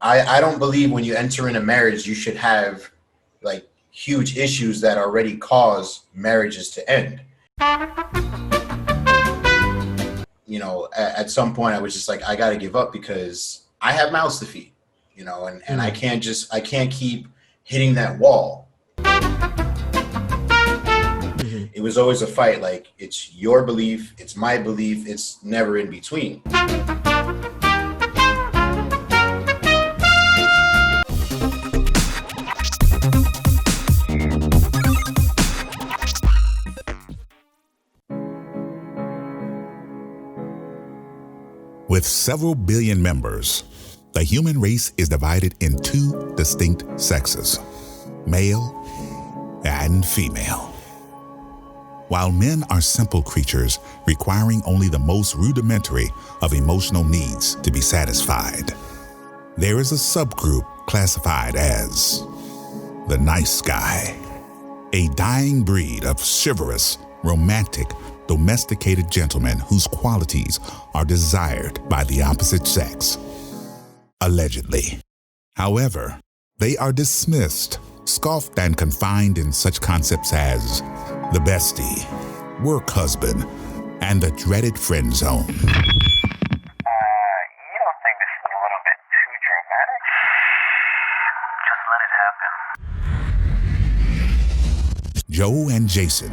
I don't believe when you enter in a marriage, you should have like huge issues that already cause marriages to end. You know, at some point I was just like, I got to give up because I have mouths to feed, you know, and I can't keep hitting that wall. It was always a fight. Like, it's your belief, it's my belief, it's never in between. With several billion members, the human race is divided in two distinct sexes, male and female. While men are simple creatures requiring only the most rudimentary of emotional needs to be satisfied, there is a subgroup classified as the nice guy, a dying breed of chivalrous, romantic, domesticated gentlemen whose qualities are desired by the opposite sex. Allegedly. However, they are dismissed, scoffed, and confined in such concepts as the bestie, work husband, and the dreaded friend zone. You don't think this is a little bit too dramatic? Just let it happen. Joe and Jason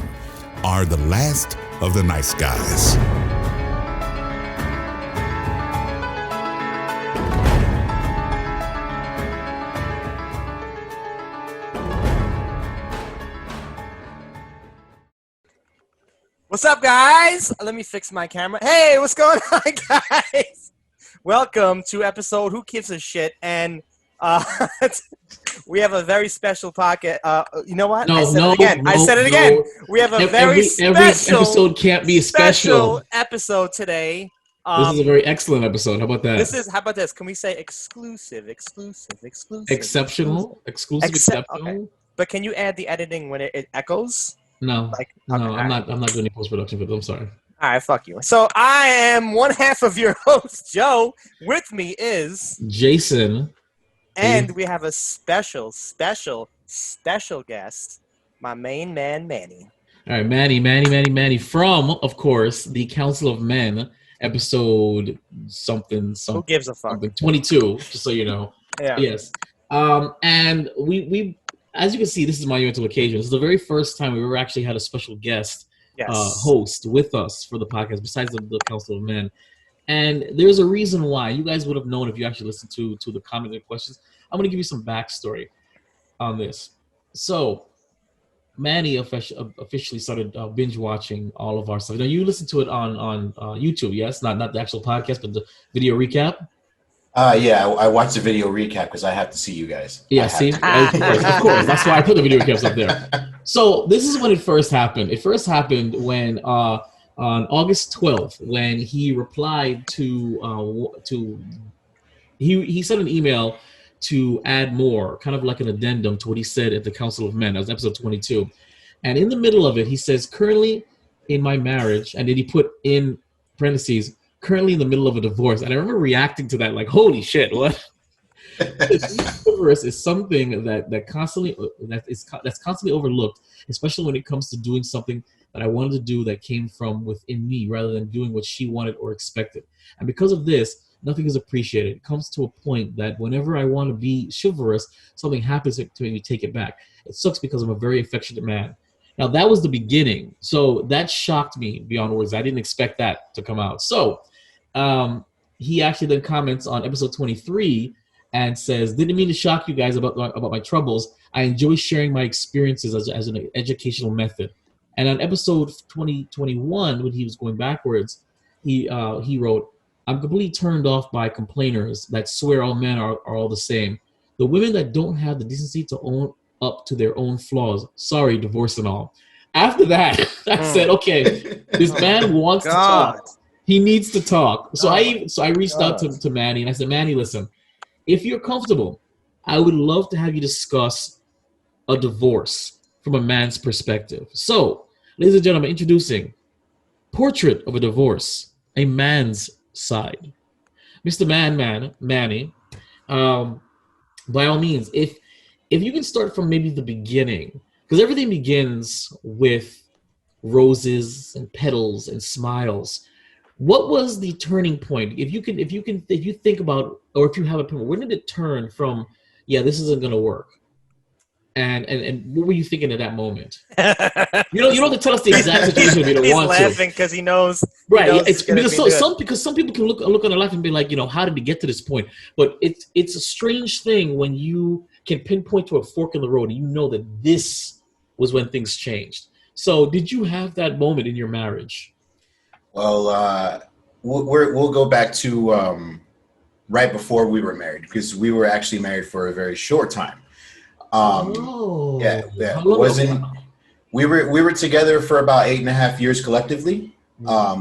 are the last of the nice guys. What's up, guys? Let me fix my camera. Hey, what's going on, guys? Welcome to episode Who Gives a Shit? And we have a very special pocket. You know what? I said it again. We have a very special. Every episode can't be special episode today. This is a very excellent episode. How about that? How about this? Can we say exclusive? Exceptional? Exceptional? Okay. But can you add the editing when it echoes? No. I'm not doing any post-production for them. I'm sorry. All right, fuck you. So I am one half of your host, Joe. With me is Jason. And we have a special guest, my main man, Manny. All right, Manny from, of course, the Council of Men, episode something. Who gives a fuck? 22, just so you know. Yeah. Yes. And we, as you can see, this is a monumental occasion. This is the very first time we ever actually had a special guest host with us for the podcast, besides the Council of Men. And there's a reason why. You guys would have known if you actually listened to the comments and questions. I'm going to give you some backstory on this. So, Manny officially started binge watching all of our stuff. Now, you listen to it on YouTube, yes? Not the actual podcast, but the video recap? Yeah, I watched the video recap because I have to see you guys. Yeah, see? Of course. That's why I put the video recaps up there. So, this is when it first happened. It first happened when... on August 12th, when he replied he sent an email to add more, kind of like an addendum to what he said at the Council of Men. That was episode 22. And in the middle of it, he says, currently in my marriage, and then he put in parentheses, currently in the middle of a divorce. And I remember reacting to that like, holy shit, what? Divorce is something that's constantly overlooked, especially when it comes to doing something that I wanted to do that came from within me rather than doing what she wanted or expected. And because of this, nothing is appreciated. It comes to a point that whenever I want to be chivalrous, something happens to me, take it back. It sucks because I'm a very affectionate man. Now, that was the beginning. So that shocked me beyond words. I didn't expect that to come out. So he actually then comments on episode 23 and says, didn't mean to shock you guys about my troubles. I enjoy sharing my experiences as an educational method. And on episode 2021, when he was going backwards, he wrote, I'm completely turned off by complainers that swear all men are all the same. The women that don't have the decency to own up to their own flaws. Sorry, divorce and all. After that, I said, okay, this man wants to talk. He needs to talk. So I reached out to Manny and I said, Manny, listen, if you're comfortable, I would love to have you discuss a divorce from a man's perspective. So, ladies and gentlemen, introducing Portrait of a Divorce, a Man's Side. Mr. Manny, by all means, if you can start from maybe the beginning, because everything begins with roses and petals and smiles. What was the turning point? If you think about, or if you have a point, when did it turn from, yeah, this isn't gonna work, and what were you thinking at that moment? You don't have to tell us the exact situation if you don't He's want laughing because he knows. Right. He knows It's gonna because be good. some people can look on their life and be like, how did we get to this point? But it's a strange thing when you can pinpoint to a fork in the road and you know that this was when things changed. So did you have that moment in your marriage? Well, we'll go back to right before we were married, because we were actually married for a very short time. Yeah, How long wasn't. ago? We were together for about 8.5 years collectively.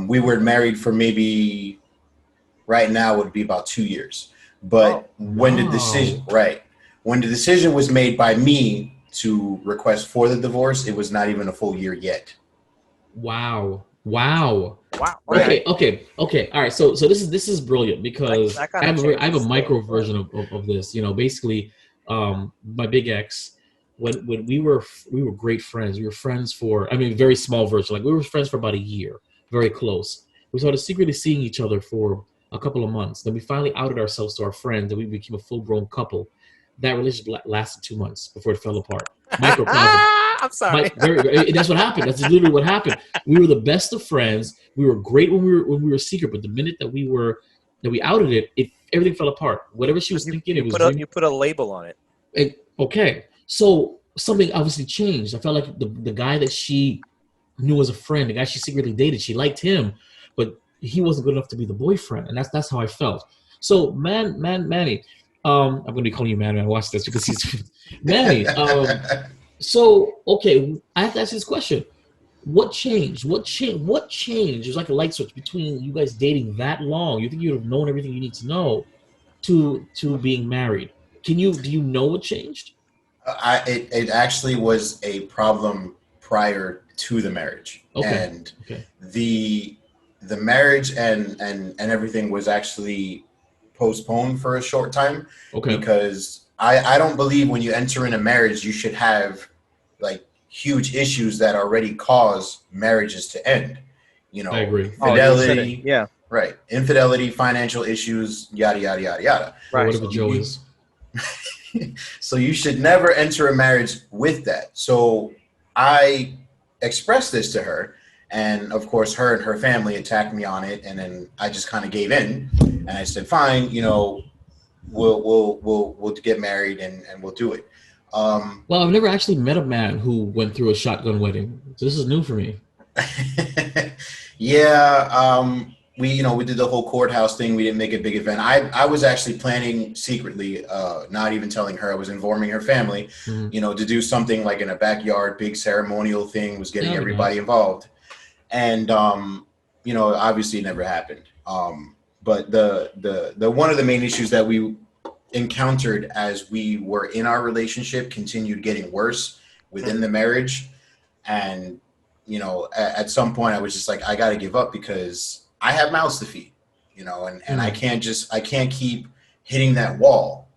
We were married for maybe right now would be about 2 years. But when the decision was made by me to request for the divorce, it was not even a full year yet. Wow. Wow. Okay. All right. So this is brilliant because That I kinda have a changes micro the- version of this. Basically, my big ex, when we were great friends. We were friends for, very small version. Like we were friends for about a year, very close. We started secretly seeing each other for a couple of months. Then we finally outed ourselves to our friends, and we became a full-grown couple. That relationship lasted 2 months before it fell apart. Microcosm. I'm sorry. That's what happened. That's literally what happened. We were the best of friends. We were great when we were secret, but the minute that we outed it, everything fell apart. Whatever she was thinking, it was. You put a label on it. Okay, so something obviously changed. I felt like the guy that she knew as a friend, the guy she secretly dated, she liked him, but he wasn't good enough to be the boyfriend, and that's how I felt. So, Manny, I'm going to be calling you Manny. I watch this because he's Manny. So, okay, I have to ask you this question. What changed? What changed? It was like a light switch between you guys dating that long. You think you'd have known everything you need to know to being married. Do you know what changed? It actually was a problem prior to the marriage. Okay. And the marriage and everything was actually postponed for a short time. Okay. Because I don't believe when you enter in a marriage you should have like huge issues that already cause marriages to end. I agree. Fidelity, Yeah. right? Infidelity, financial issues, yada yada yada yada. Right. Whatever Joe is. So you should never enter a marriage with that. So I expressed this to her, and of course her and her family attacked me on it, and then I just kind of gave in, and I said, fine, we'll get married and we'll do it. Well, I've never actually met a man who went through a shotgun wedding, so this is new for me. Yeah, we did the whole courthouse thing. We didn't make a big event. I was actually planning secretly, not even telling her. I was informing her family, to do something like in a backyard, big ceremonial thing, was getting everybody involved. And, obviously it never happened. But the one of the main issues that we encountered as we were in our relationship continued getting worse within the marriage. And, at some point I was just like, I got to give up because I have mouths to feed, and I can't keep hitting that wall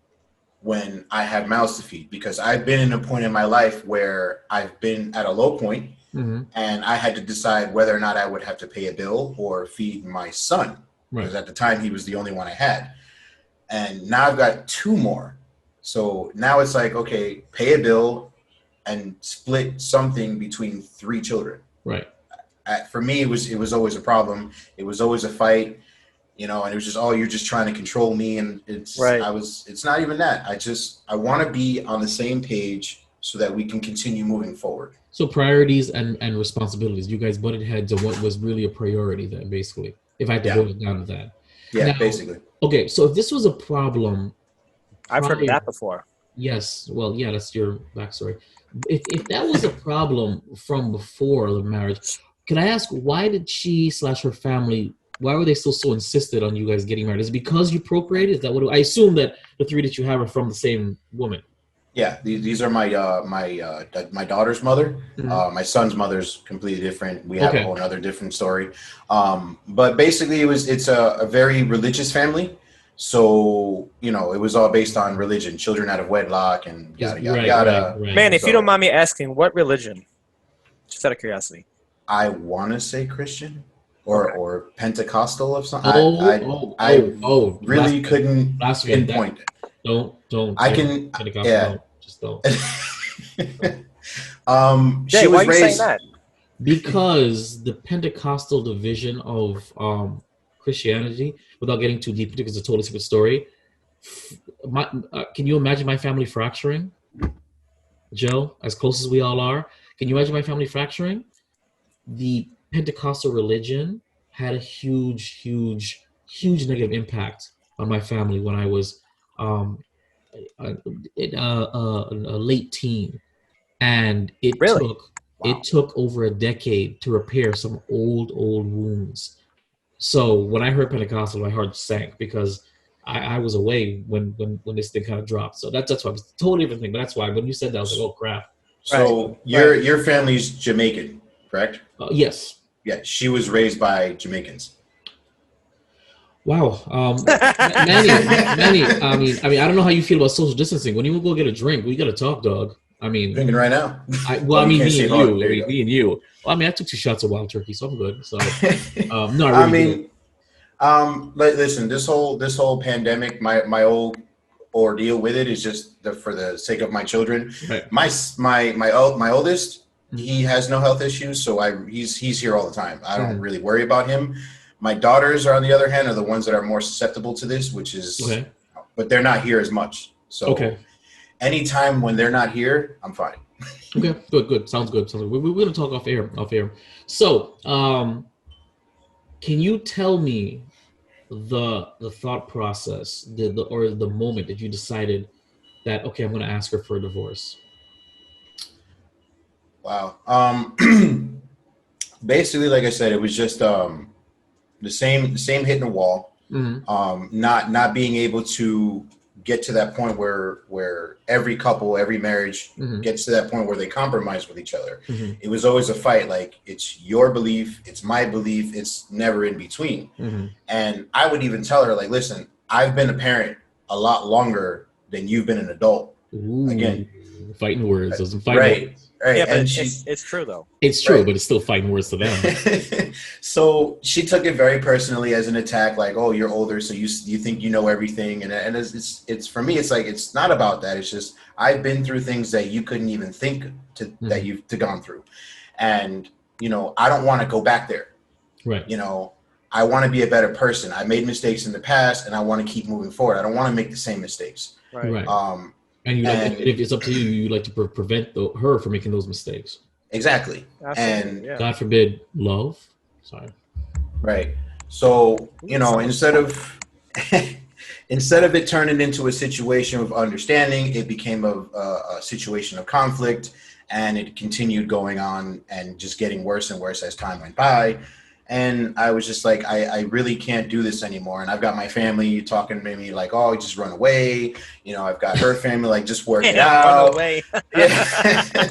when I have mouths to feed, because I've been in a point in my life where I've been at a low point, and I had to decide whether or not I would have to pay a bill or feed my son. Right. Because at the time he was the only one I had. And now I've got 2 more. So now it's like, okay, pay a bill and split something between 3 children. Right. For me, it was always a problem. It was always a fight, and it was just, you're just trying to control me. And it's not even that. I want to be on the same page so that we can continue moving forward. So priorities and responsibilities, you guys butted heads on what was really a priority then, basically, if I had to boil it down to that. Yeah, now, basically. Okay, so if this was a problem... I've heard that before. Yes, well, yeah, that's your backstory. If that was a problem from before the marriage, can I ask, why did she / her family, why were they still so insistent on you guys getting married? Is it because you procreated? Is that what I assume that the 3 that you have are from the same woman? Yeah, these are my my daughter's mother. My son's mother's completely different. We have a whole other different story. But basically, it's a very religious family. So, it was all based on religion, children out of wedlock and yada, yada, Right, yada. right. Man, if So you don't mind me asking, what religion? Just out of curiosity. I want to say Christian Okay. or Pentecostal of something. Oh, really couldn't blasphemy. pinpoint it. Don't. I can, Pentecostal, yeah. don't. Just don't. Jay, She why was are you saying raised. that? Because the Pentecostal division of Christianity, without getting too deep into it, because it's a totally separate story. Can you imagine my family fracturing, Joe? As close as we all are, can you imagine my family fracturing? The Pentecostal religion had a huge negative impact on my family when I was a late teen, and Really? it took over a decade to repair some old wounds. So when I heard Pentecostal, my heart sank because I was away when this thing kind of dropped. So that's why it was a totally different thing. But that's why when you said that, I was like, oh crap. So your family's Jamaican, correct? Yes. Yeah, she was raised by Jamaicans. Wow, Manny. I mean, I don't know how you feel about social distancing. When you go get a drink, we got to talk, dog. I mean, Drinking right now. I mean, can't me see and hard. you. There you I go. mean, me and you. Well, I mean, I took 2 shots of wild turkey, so I'm good. So, no, I really mean, listen, this whole pandemic, my old ordeal with it is just for the sake of my children. Right. My oldest, he has no health issues, so he's here all the time. I don't really worry about him. My daughters, are on the other hand, are the ones that are more susceptible to this, which is, Okay. but they're not here as much. So Okay. anytime when they're not here, I'm fine. Okay, good. Sounds good. We're going to talk off air. So, can you tell me the thought process, the moment that you decided that, okay, I'm going to ask her for a divorce? Wow. Basically, like I said, it was just the same hitting the wall. Mm-hmm. Not being able to get to that point where every couple, every marriage gets to that point where they compromise with each other. It was always a fight. Like, it's your belief, it's my belief, it's never in between. And I would even tell her, like, listen, I've been a parent a lot longer than you've been an adult. Ooh, again, fighting words. Those are fighting right. words. Right. Yeah, but And it's true though. It's true, Right. but it's still fighting words to them. So she took it very personally as an attack, like, oh, you're older, so you think you know everything. And it's for me, it's like, it's not about that. It's just, I've been through things that you couldn't even think that you've gone through. And, I don't want to go back there. Right. I want to be a better person. I made mistakes in the past and I want to keep moving forward. I don't want to make the same mistakes. Right. And if it's up to you, you like to prevent her from making those mistakes. Exactly. Absolutely, And yeah. God forbid, love. Sorry. Right. So, instead of it turning into a situation of understanding, it became a situation of conflict, and it continued going on and just getting worse and worse as time went by. And I was just like, I really can't do this anymore. And I've got my family talking to me like, oh, just run away. I've got her family like, just work it out. Run away. Yeah.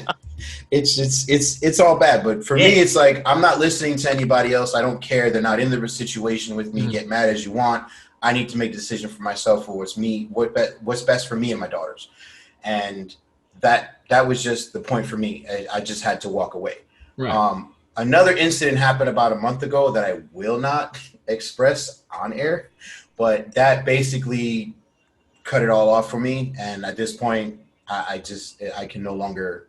It's all bad. But for me, it's like, I'm not listening to anybody else. I don't care. They're not in the situation with me. Get mad as you want. I need to make a decision for myself for what's best for me and my daughters. And that was just the point for me. I just had to walk away. Right. Another incident happened about a month ago that I will not express on air, but that basically cut it all off for me. And at this point, I can no longer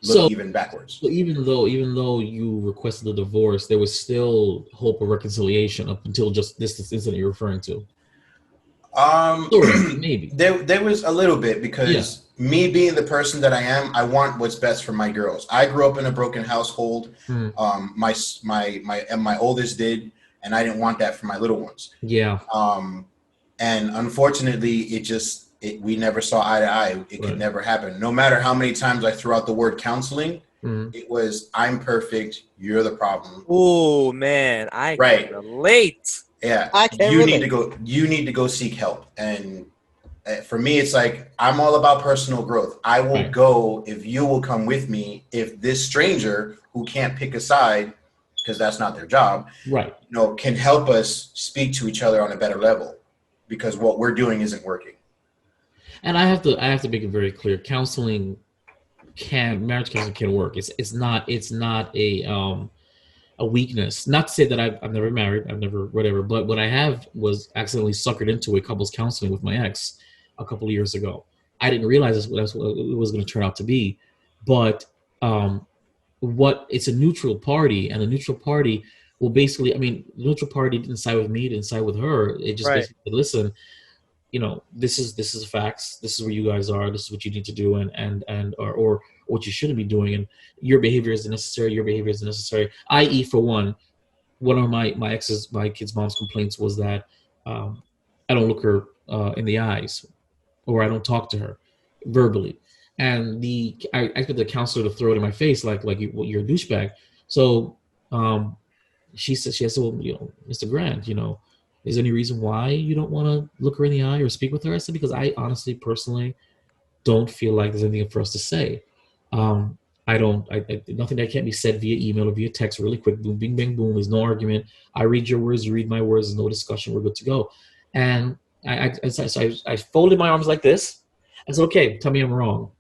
look even backwards. So even though you requested the divorce, there was still hope of reconciliation up until just this incident you're referring to. Maybe there was a little bit because me being the person that I am, I want what's best for my girls. I grew up in a broken household. My oldest did, and I didn't want that for my little ones. Yeah. And unfortunately, we never saw eye to eye. It could never happen. No matter how many times I threw out the word counseling, it was, I'm perfect, you're the problem. Oh man, I can relate. Yeah, I can't relate. You need to go seek help. And for me, it's like, I'm all about personal growth. I will go if you will come with me. If this stranger who can't pick a side, because that's not their job, can help us speak to each other on a better level. because what we're doing isn't working. And I have to make it very clear. Marriage counseling can work. It's not a weakness. Not to say that I've never married, I've never whatever, but what I have was accidentally suckered into a couples counseling with my ex a couple of years ago. I didn't realize that's what it was going to turn out to be, but it's a neutral party, and the neutral party will basically, the neutral party didn't side with me, didn't side with her. It just basically said, listen, this is facts. This is where you guys are. This is what you need to do, or what you shouldn't be doing. And your behavior is necessary. Your behavior is necessary. I.e., for one of my kid's mom's complaints was that I don't look her in the eyes, or I don't talk to her verbally. And I expect the counselor to throw it in my face like you're a douchebag. So she said, well, Mr. Grant, is there any reason why you don't want to look her in the eye or speak with her? I said, because I honestly, personally, don't feel like there's anything for us to say. Nothing that can't be said via email or via text really quick. Boom, bing, bang, boom. There's no argument. I read your words, you read my words. There's no discussion. We're good to go. And I folded my arms like this. I said, okay, tell me I'm wrong.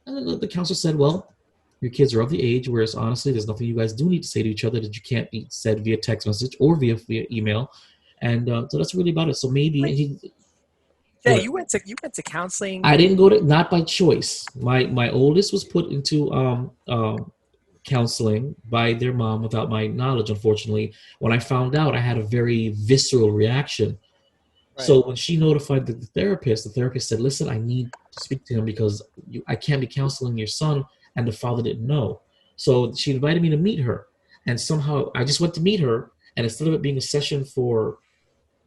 And then the counselor said, well, your kids are of the age where honestly, there's nothing you guys do need to say to each other that you can't be said via text message or via email. And so that's really about it. So maybe you went to counseling. I didn't go to, not by choice. My oldest was put into counseling by their mom without my knowledge. Unfortunately, when I found out, I had a very visceral reaction. Right. So when she notified the therapist said, "Listen, I need to speak to him because I can't be counseling your son," and the father didn't know. So she invited me to meet her, and somehow I just went to meet her. And instead of it being a session for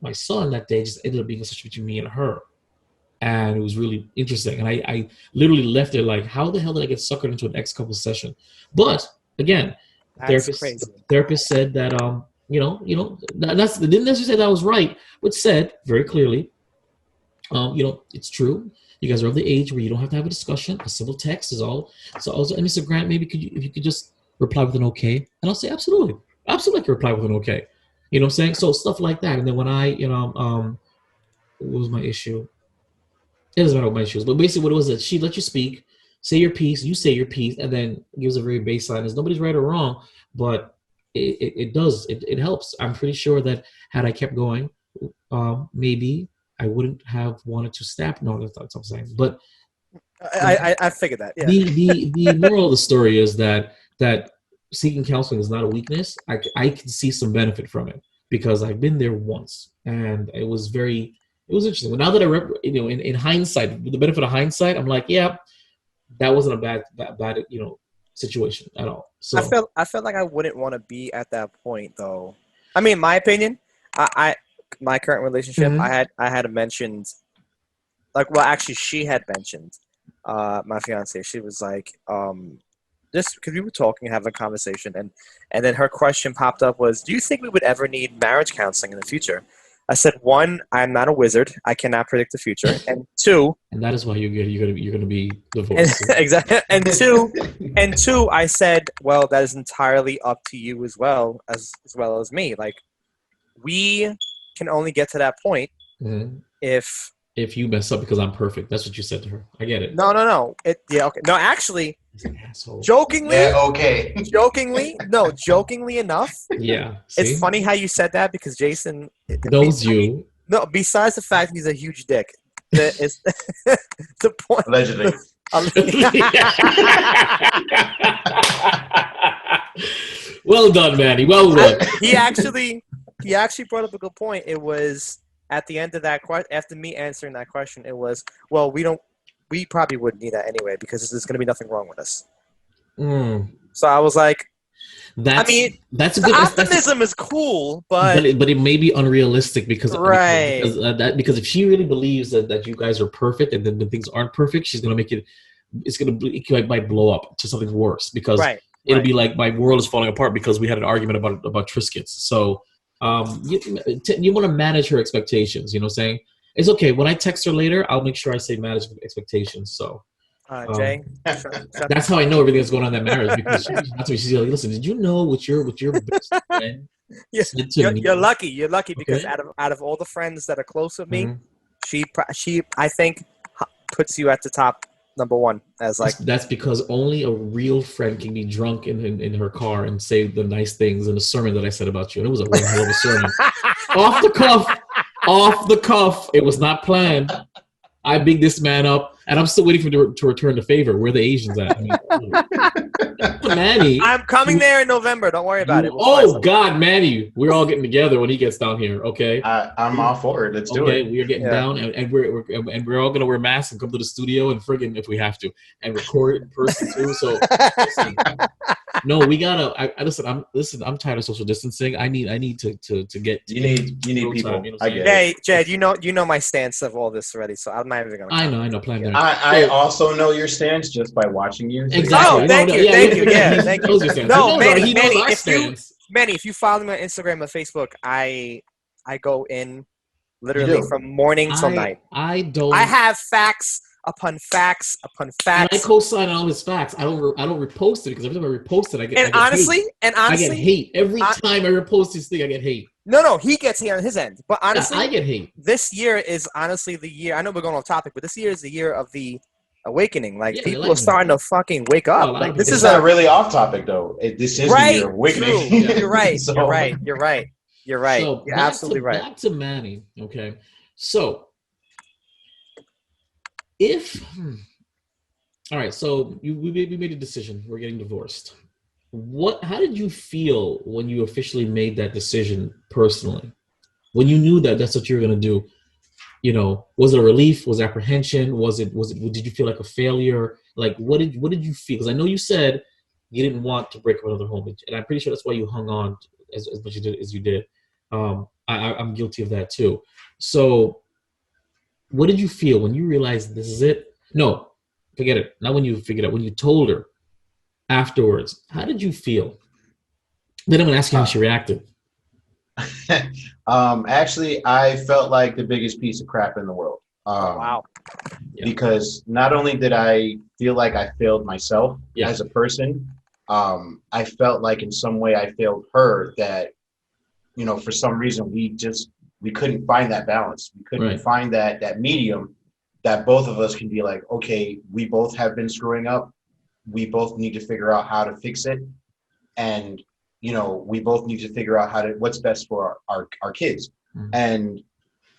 my son that day, it just ended up being a session between me and her. And it was really interesting. And I literally left it like, how the hell did I get suckered into an ex-couple session? But again, the therapist said that, they didn't necessarily say that I was right, but said very clearly, it's true. You guys are of the age where you don't have to have a discussion. A simple text is all. So I was like, Mr. Grant, maybe if you could just reply with an okay. And I'll say, absolutely. Absolutely, I can reply with an okay. You know what I'm saying? So stuff like that. And then when what was my issue? It doesn't matter what my issue is. But basically what it was that she let you speak, say your piece, you say your piece, and then gives a very baseline. There's nobody's right or wrong, but it does. It helps. I'm pretty sure that had I kept going, maybe I wouldn't have wanted to snap. No, that's not what I'm saying. But I figured that. Yeah. The moral of the story is that seeking counseling is not a weakness. I can see some benefit from it because I've been there once, and it was interesting. Now that in hindsight, with the benefit of hindsight, I'm like, yeah, that wasn't a bad situation at all. So I felt like I wouldn't want to be at that point though. I mean, in my opinion, my current relationship, I had mentioned, actually she had mentioned, my fiance. She was like, just because we were talking, having a conversation, and then her question popped up was, do you think we would ever need marriage counseling in the future? I said, one, I'm not a wizard. I cannot predict the future. And two, and that is why you're gonna be divorced. Exactly. And two, I said, well, that is entirely up to you as well as me. Like, we can only get to that point if you mess up because I'm perfect. That's what you said to her. I get it. No. Okay. No, actually, jokingly. Yeah, okay. Jokingly enough. Yeah. See? It's funny how you said that because Jason knows you. No, besides the fact he's a huge dick. It's the point. Allegedly. Well done, Manny. Well done. He actually brought up a good point. It was at the end of that question, after me answering that question, it was, well, we probably wouldn't need that anyway because there's going to be nothing wrong with us. So I was like, that's a good optimism is cool, but it may be unrealistic because if she really believes that you guys are perfect and then things aren't perfect, she's going to make it might blow up to something worse because it'll be like my world is falling apart because we had an argument about Triscuits. So you want to manage her expectations. You know what I'm saying? It's okay. When I text her later, I'll make sure I say manage expectations. So, Jay, that's how I know everything that's going on in that marriage because she's like, listen, did you know what your best friend said to me? You're lucky. You're lucky because out of all the friends that are close with me, She I think puts you at the top number one as like. That's because only a real friend can be drunk in her car and say the nice things in the sermon that I said about you. And it was a one hell of a sermon. Off the cuff. It was not planned. I bigged this man up, and I'm still waiting for him to return the favor. Where the Asians at? I mean, Manny. I'm coming there in November. Don't worry about it. Oh God, Manny, we're all getting together when he gets down here. Okay, I'm all for it. Let's do it. Okay, we are getting down, and we're all gonna wear masks and come to the studio and friggin' if we have to, and record it in person too. So, listen, no, we gotta. Listen. I'm tired of social distancing. I need to get. You need people. Time, you know I get Hey, Jed, you know my stance of all this already, so I'm not even gonna. I know. Plan. I also know your stance just by watching you. Exactly. Oh, thank you. Yeah, thank you. No, Manny, Manny, if you follow me on Instagram or Facebook, I go in literally from morning till night. I don't. I have facts upon facts upon facts. And I co-sign on all his facts. I don't repost it because every time I repost it, I get honestly, hate. I get hate every time I repost this thing. I get hate. No, he gets hate on his end. But honestly, I get hate. This year is honestly the year. I know we're going off topic, but this year is the year of the awakening. Like people are starting to fucking wake up. Like this is not really off topic though. This is the year of awakening. Yeah. You're right. So, You're right. So you're absolutely right. Back to Manny. Okay, so all right. So we made a decision. We're getting divorced. How did you feel when you officially made that decision personally? When you knew that that's what you were going to do, you know, was it a relief? Was it apprehension? Did you feel like a failure? Like, what did you feel? Because I know you said you didn't want to break up another home, and I'm pretty sure that's why you hung on as much as you did. I'm guilty of that too. So what did you feel when you realized this is it? No, forget it. Not when you figured out, when you told her afterwards, how did you feel? Then I'm going to ask you how she reacted. Actually, I felt like the biggest piece of crap in the world. Wow. Because not only did I feel like I failed myself as a person, I felt like in some way I failed her, that, you know, for some reason we couldn't find that balance. We couldn't find that medium that both of us can be like, okay, we both have been screwing up. We both need to figure out how to fix it. And, you know, we both need to figure out what's best for our kids. Mm-hmm. And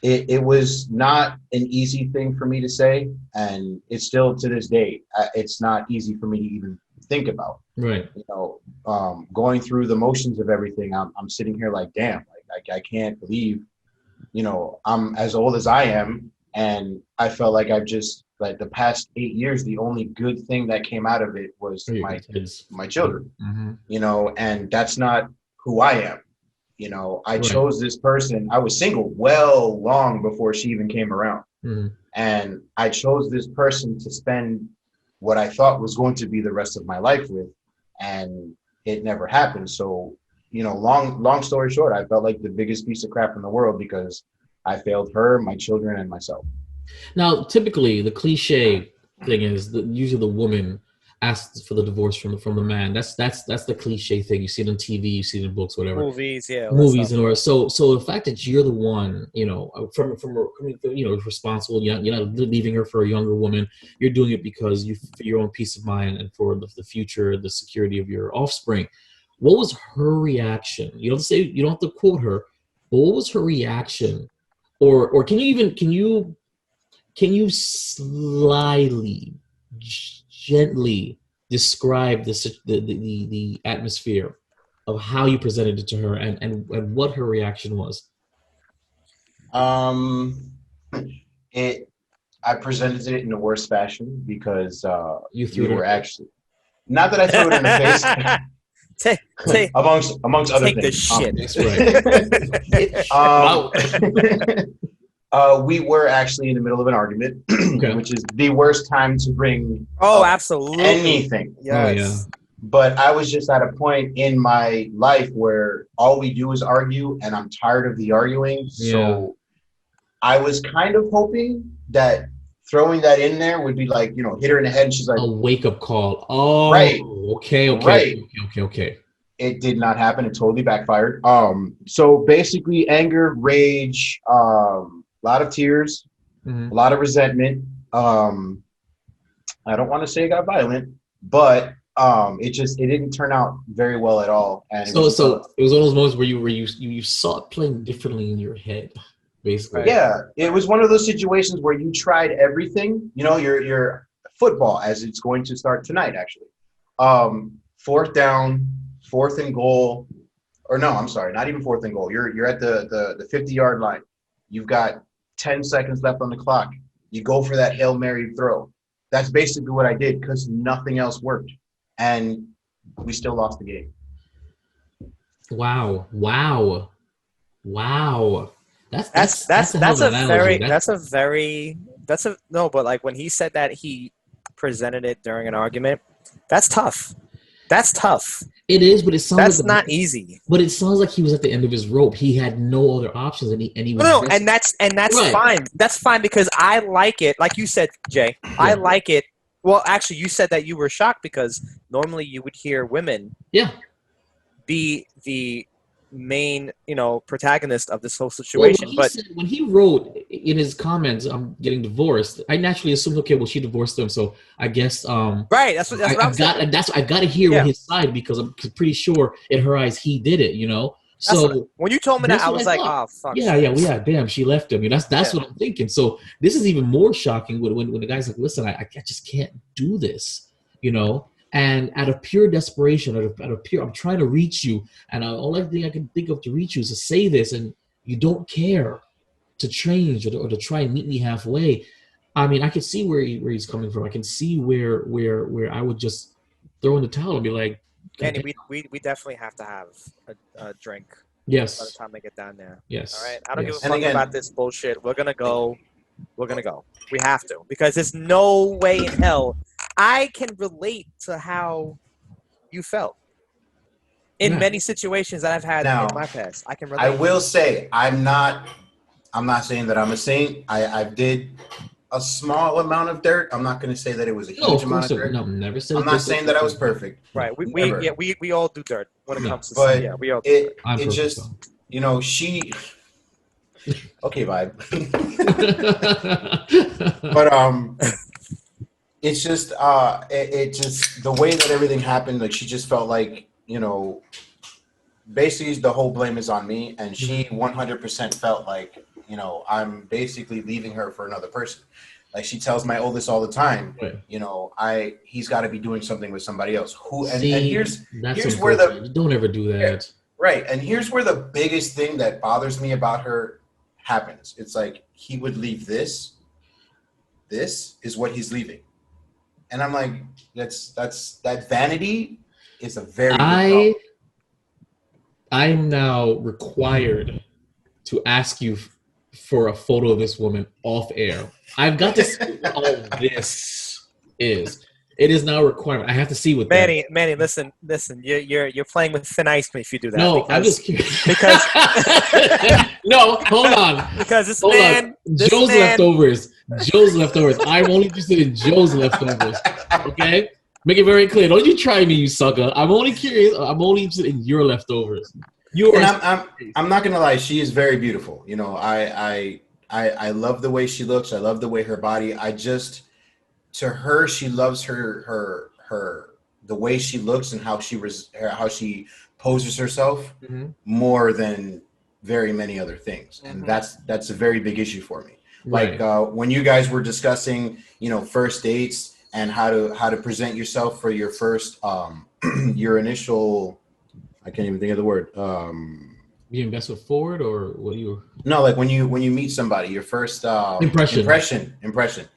it was not an easy thing for me to say. And it's still to this day, it's not easy for me to even think about. Right. You know, going through the motions of everything, I'm sitting here like, damn, like I can't believe, you know, I'm as old as I am. And I felt like I've just, like the past 8 years, the only good thing that came out of it was my children, you know, and that's not who I am. You know, I chose this person. I was single long before she even came around. And I chose this person to spend what I thought was going to be the rest of my life with. And it never happened. So, you know, long story short, I felt like the biggest piece of crap in the world because I failed her, my children, and myself. Now, typically, the cliche thing is that usually the woman asks for the divorce from the man. That's the cliche thing. You see it on TV, you see it in books, whatever. Movies and or so the fact that you're the one, you know, from you know, responsible. You're not leaving her for a younger woman. You're doing it because for your own peace of mind and for the future, the security of your offspring. What was her reaction? You don't have to quote her, but what was her reaction? Or can you slyly, gently describe the atmosphere of how you presented it to her and what her reaction was? I presented it in the worst fashion because you were actually, not that I threw it in the face. amongst other things. Take this shit. That's right. We were actually in the middle of an argument, which is the worst time to bring absolutely anything. Yes. Oh, yeah. But I was just at a point in my life where all we do is argue, and I'm tired of the arguing. Yeah. So I was kind of hoping that throwing that in there would be like, you know, hit her in the head, and she's like, a wake-up call. Oh, right. Okay. It did not happen. It totally backfired. So basically anger, rage, a lot of tears, a lot of resentment. I don't want to say it got violent, but it didn't turn out very well at all. And So it was one of those moments where you saw it playing differently in your head, basically. yeah, it was one of those situations where you tried everything. You know, your football, as it's going to start tonight, actually. Fourth down, fourth and goal, or no, I'm sorry, not even fourth and goal. You're at the 50-yard line. You've got 10 seconds left on the clock. You go for that Hail Mary throw. That's basically what I did because nothing else worked, and we still lost the game. But like when he said that he presented it during an argument, that's tough. That's tough. It is, but it sounds that's like not easy. But it sounds like he was at the end of his rope. He had no other options, and he was no, and that's right. Fine. That's fine because I like it. Like you said, Jay, yeah. I like it. Well, actually, you said that you were shocked because normally you would hear women, be the main, protagonist of this whole situation. When he wrote in his comments, "I'm getting divorced," I naturally assumed, okay, well, she divorced him, so I guess, right. That's what I'm saying. I got to hear his side because I'm pretty sure in her eyes he did it, So when you told me that, I was like, "Oh, fuck." Yeah. Damn, she left him. That's what I'm thinking. So this is even more shocking when the guy's like, "Listen, I just can't do this," And out of pure desperation, out of pure, I'm trying to reach you, and all thing I can think of to reach you is to say this, and you don't care to change or to try and meet me halfway. I mean, I can see where he's coming from. I can see where I would just throw in the towel and be like, Manny, we definitely have to have a drink. Yes. By the time I get down there. Yes. All right. I don't give a fuck about this bullshit. We're gonna go. We have to because there's no way in hell I can relate to how you felt in many situations that I've had in my past. I can relate. I will say I'm not saying that I'm a saint. I did a small amount of dirt. I'm not going to say that it was a huge amount of dirt. No, never said. I'm not saying that I was perfect. Right. We all do dirt when it comes to we all do dirt. It just she. Okay, vibe. But it's just it just the way that everything happened. Like she just felt like basically the whole blame is on me, and she 100% felt like I'm basically leaving her for another person. Like she tells my oldest all the time, he's got to be doing something with somebody else. And here's where don't ever do that. Right, and here's where the biggest thing that bothers me about her happens. It's like he would leave this. This is what he's leaving, and I'm like, that vanity is a very. I'm now required to ask you for a photo of this woman off air. I've got to see what all this is. It is now a requirement. I have to see what Manny, listen. You're playing with thin ice if you do that. No, I'm just kidding. Because no, hold on. Because Joe's leftovers. I'm only interested in Joe's leftovers. Okay, make it very clear. Don't you try me, you sucker. I'm only curious. I'm only interested in your leftovers. I'm not gonna lie. She is very beautiful. I love the way she looks. I love the way her body. To her, she loves her the way she looks and how she poses herself more than very many other things, and that's a very big issue for me. Right. Like when you guys were discussing, first dates and how to present yourself for your first your initial. I can't even think of the word. Being best foot forward, or what do you? No, like when you meet somebody, your first impression.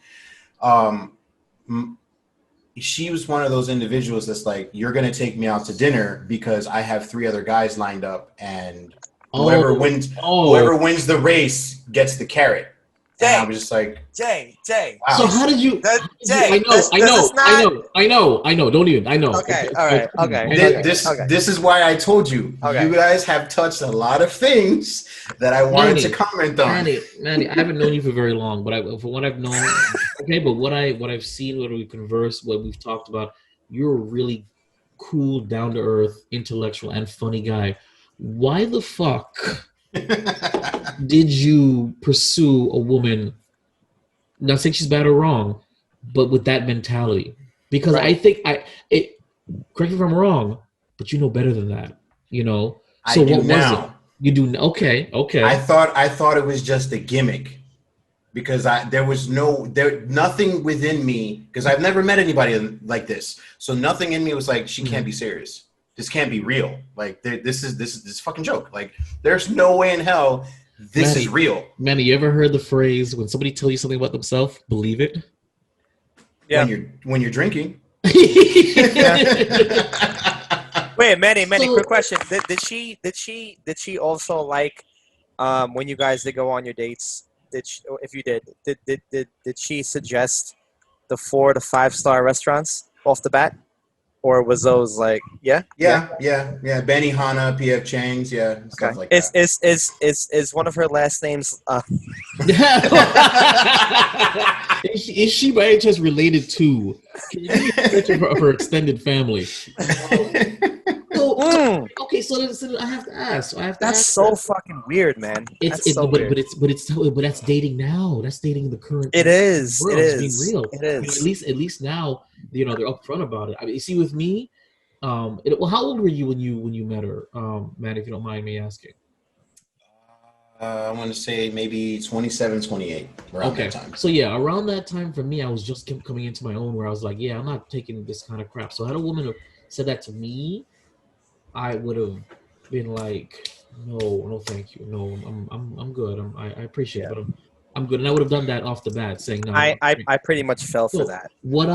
She was one of those individuals that's like, you're gonna take me out to dinner because I have 3 other guys lined up, and whoever wins the race gets the carrot. Jay, and I was just like, Jay. Wow. So how did you? Jay, I know. Don't even. I know. Okay. All right. Okay. This is why I told you. Okay. You guys have touched a lot of things that I wanted to comment on. Manny, I haven't known you for very long, but for what I've known, okay. But what I've seen, what we've conversed, what we've talked about, you're a really cool, down to earth, intellectual, and funny guy. Why the fuck did you pursue a woman not saying she's bad or wrong, but with that mentality. Because Right. I think correct me if I'm wrong, but you know better than that, you know. So I do what was it? now. You do okay. I thought it was just a gimmick because there was nothing within me, because I've never met anybody like this. So nothing in me was like, she can't be serious. This can't be real. Like this is fucking joke. Like there's no way in hell this is real. Manny, you ever heard the phrase when somebody tells you something about themselves, believe it? Yeah. When you're drinking. Wait, Manny, So- quick question. Did she also like when you guys did go on your dates? If you did she suggest the 4 to 5 star restaurants off the bat, or was those like Yeah. Benny Hanna, PF Chang's, stuff like that. Is one of her last names? Is she by any chance related to? Can you give me a picture of her extended family? Okay, so then I have to ask. That's so fucking weird, man. Weird. But that's dating now. That's dating the current. It is. World. It It's is. being real. It is. At least now, they're upfront about it. I mean, you see, with me, well, how old were you when you met her, Matt? If you don't mind me asking. I want to say maybe 27, 28 around that time. So yeah, around that time for me, I was just coming into my own, where I was like, yeah, I'm not taking this kind of crap. So had a woman have said that to me, I would have been like, no, thank you, no, I'm good. I appreciate it, but I'm good, and I would have done that off the bat, saying no. I pretty much fell for that. What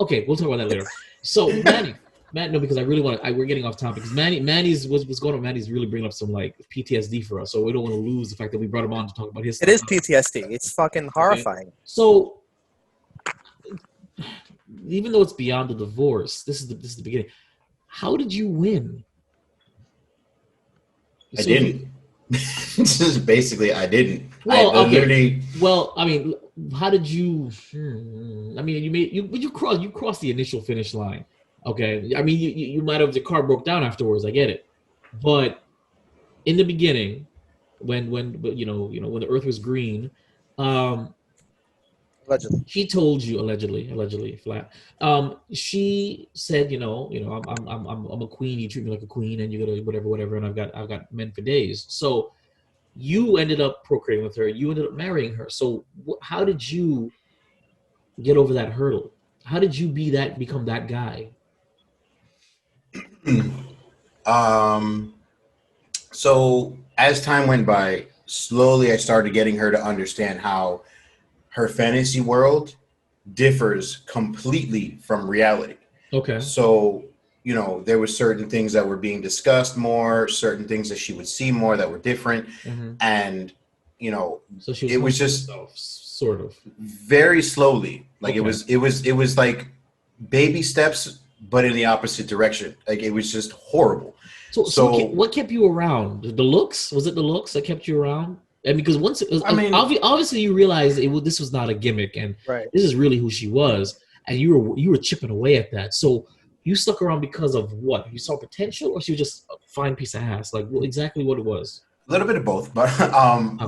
okay, we'll talk about that later. So Matt, no, because I really want to. We're getting off topic because Manny's what's going on. Manny's really bringing up some like PTSD for us, so we don't want to lose the fact that we brought him on to talk about his. It is PTSD. It's fucking horrifying. Okay. So, even though it's beyond the divorce, this is the beginning. How did you win? I didn't. Basically, I didn't. Well, literally. Well, I mean, how did you? I mean, you crossed the initial finish line. Okay, I mean, you might have, the car broke down afterwards. I get it, but in the beginning, when the earth was green, Allegedly, she told you allegedly flat. She said, I'm a queen. You treat me like a queen, and you gotta whatever. And I've got men for days. So you ended up procreating with her. You ended up marrying her. So how did you get over that hurdle? How did you become that guy? So as time went by, slowly I started getting her to understand how her fantasy world differs completely from reality. Okay. So, there were certain things that were being discussed more, certain things that she would see more that were different. Mm-hmm. And, so she was, it was just sort of very slowly. Like okay. it was like baby steps, but in the opposite direction. Like it was just horrible. So what kept you around? The looks? Was it the looks that kept you around? And because once obviously you realized this was not a gimmick, and this is really who she was, and you were chipping away at that. So you stuck around because of what? You saw potential, or she was just a fine piece of ass? Like exactly what it was? A little bit of both, but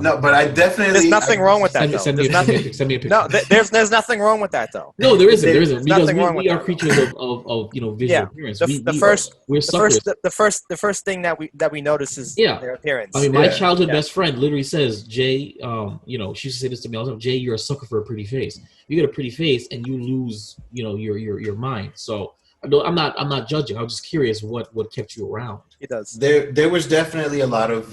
no. But I definitely. There's nothing wrong with that. Send me a picture. No, there's nothing wrong with that though. No, there isn't. There isn't, because we are that, creatures of visual appearance. The first thing that we notice is their appearance. I mean, my childhood best friend literally says, Jay, she used to say this to me all the time. Jay, you're a sucker for a pretty face. You get a pretty face, and you lose, your mind. So. I'm not judging. I was just curious what kept you around. It does. There was definitely a lot of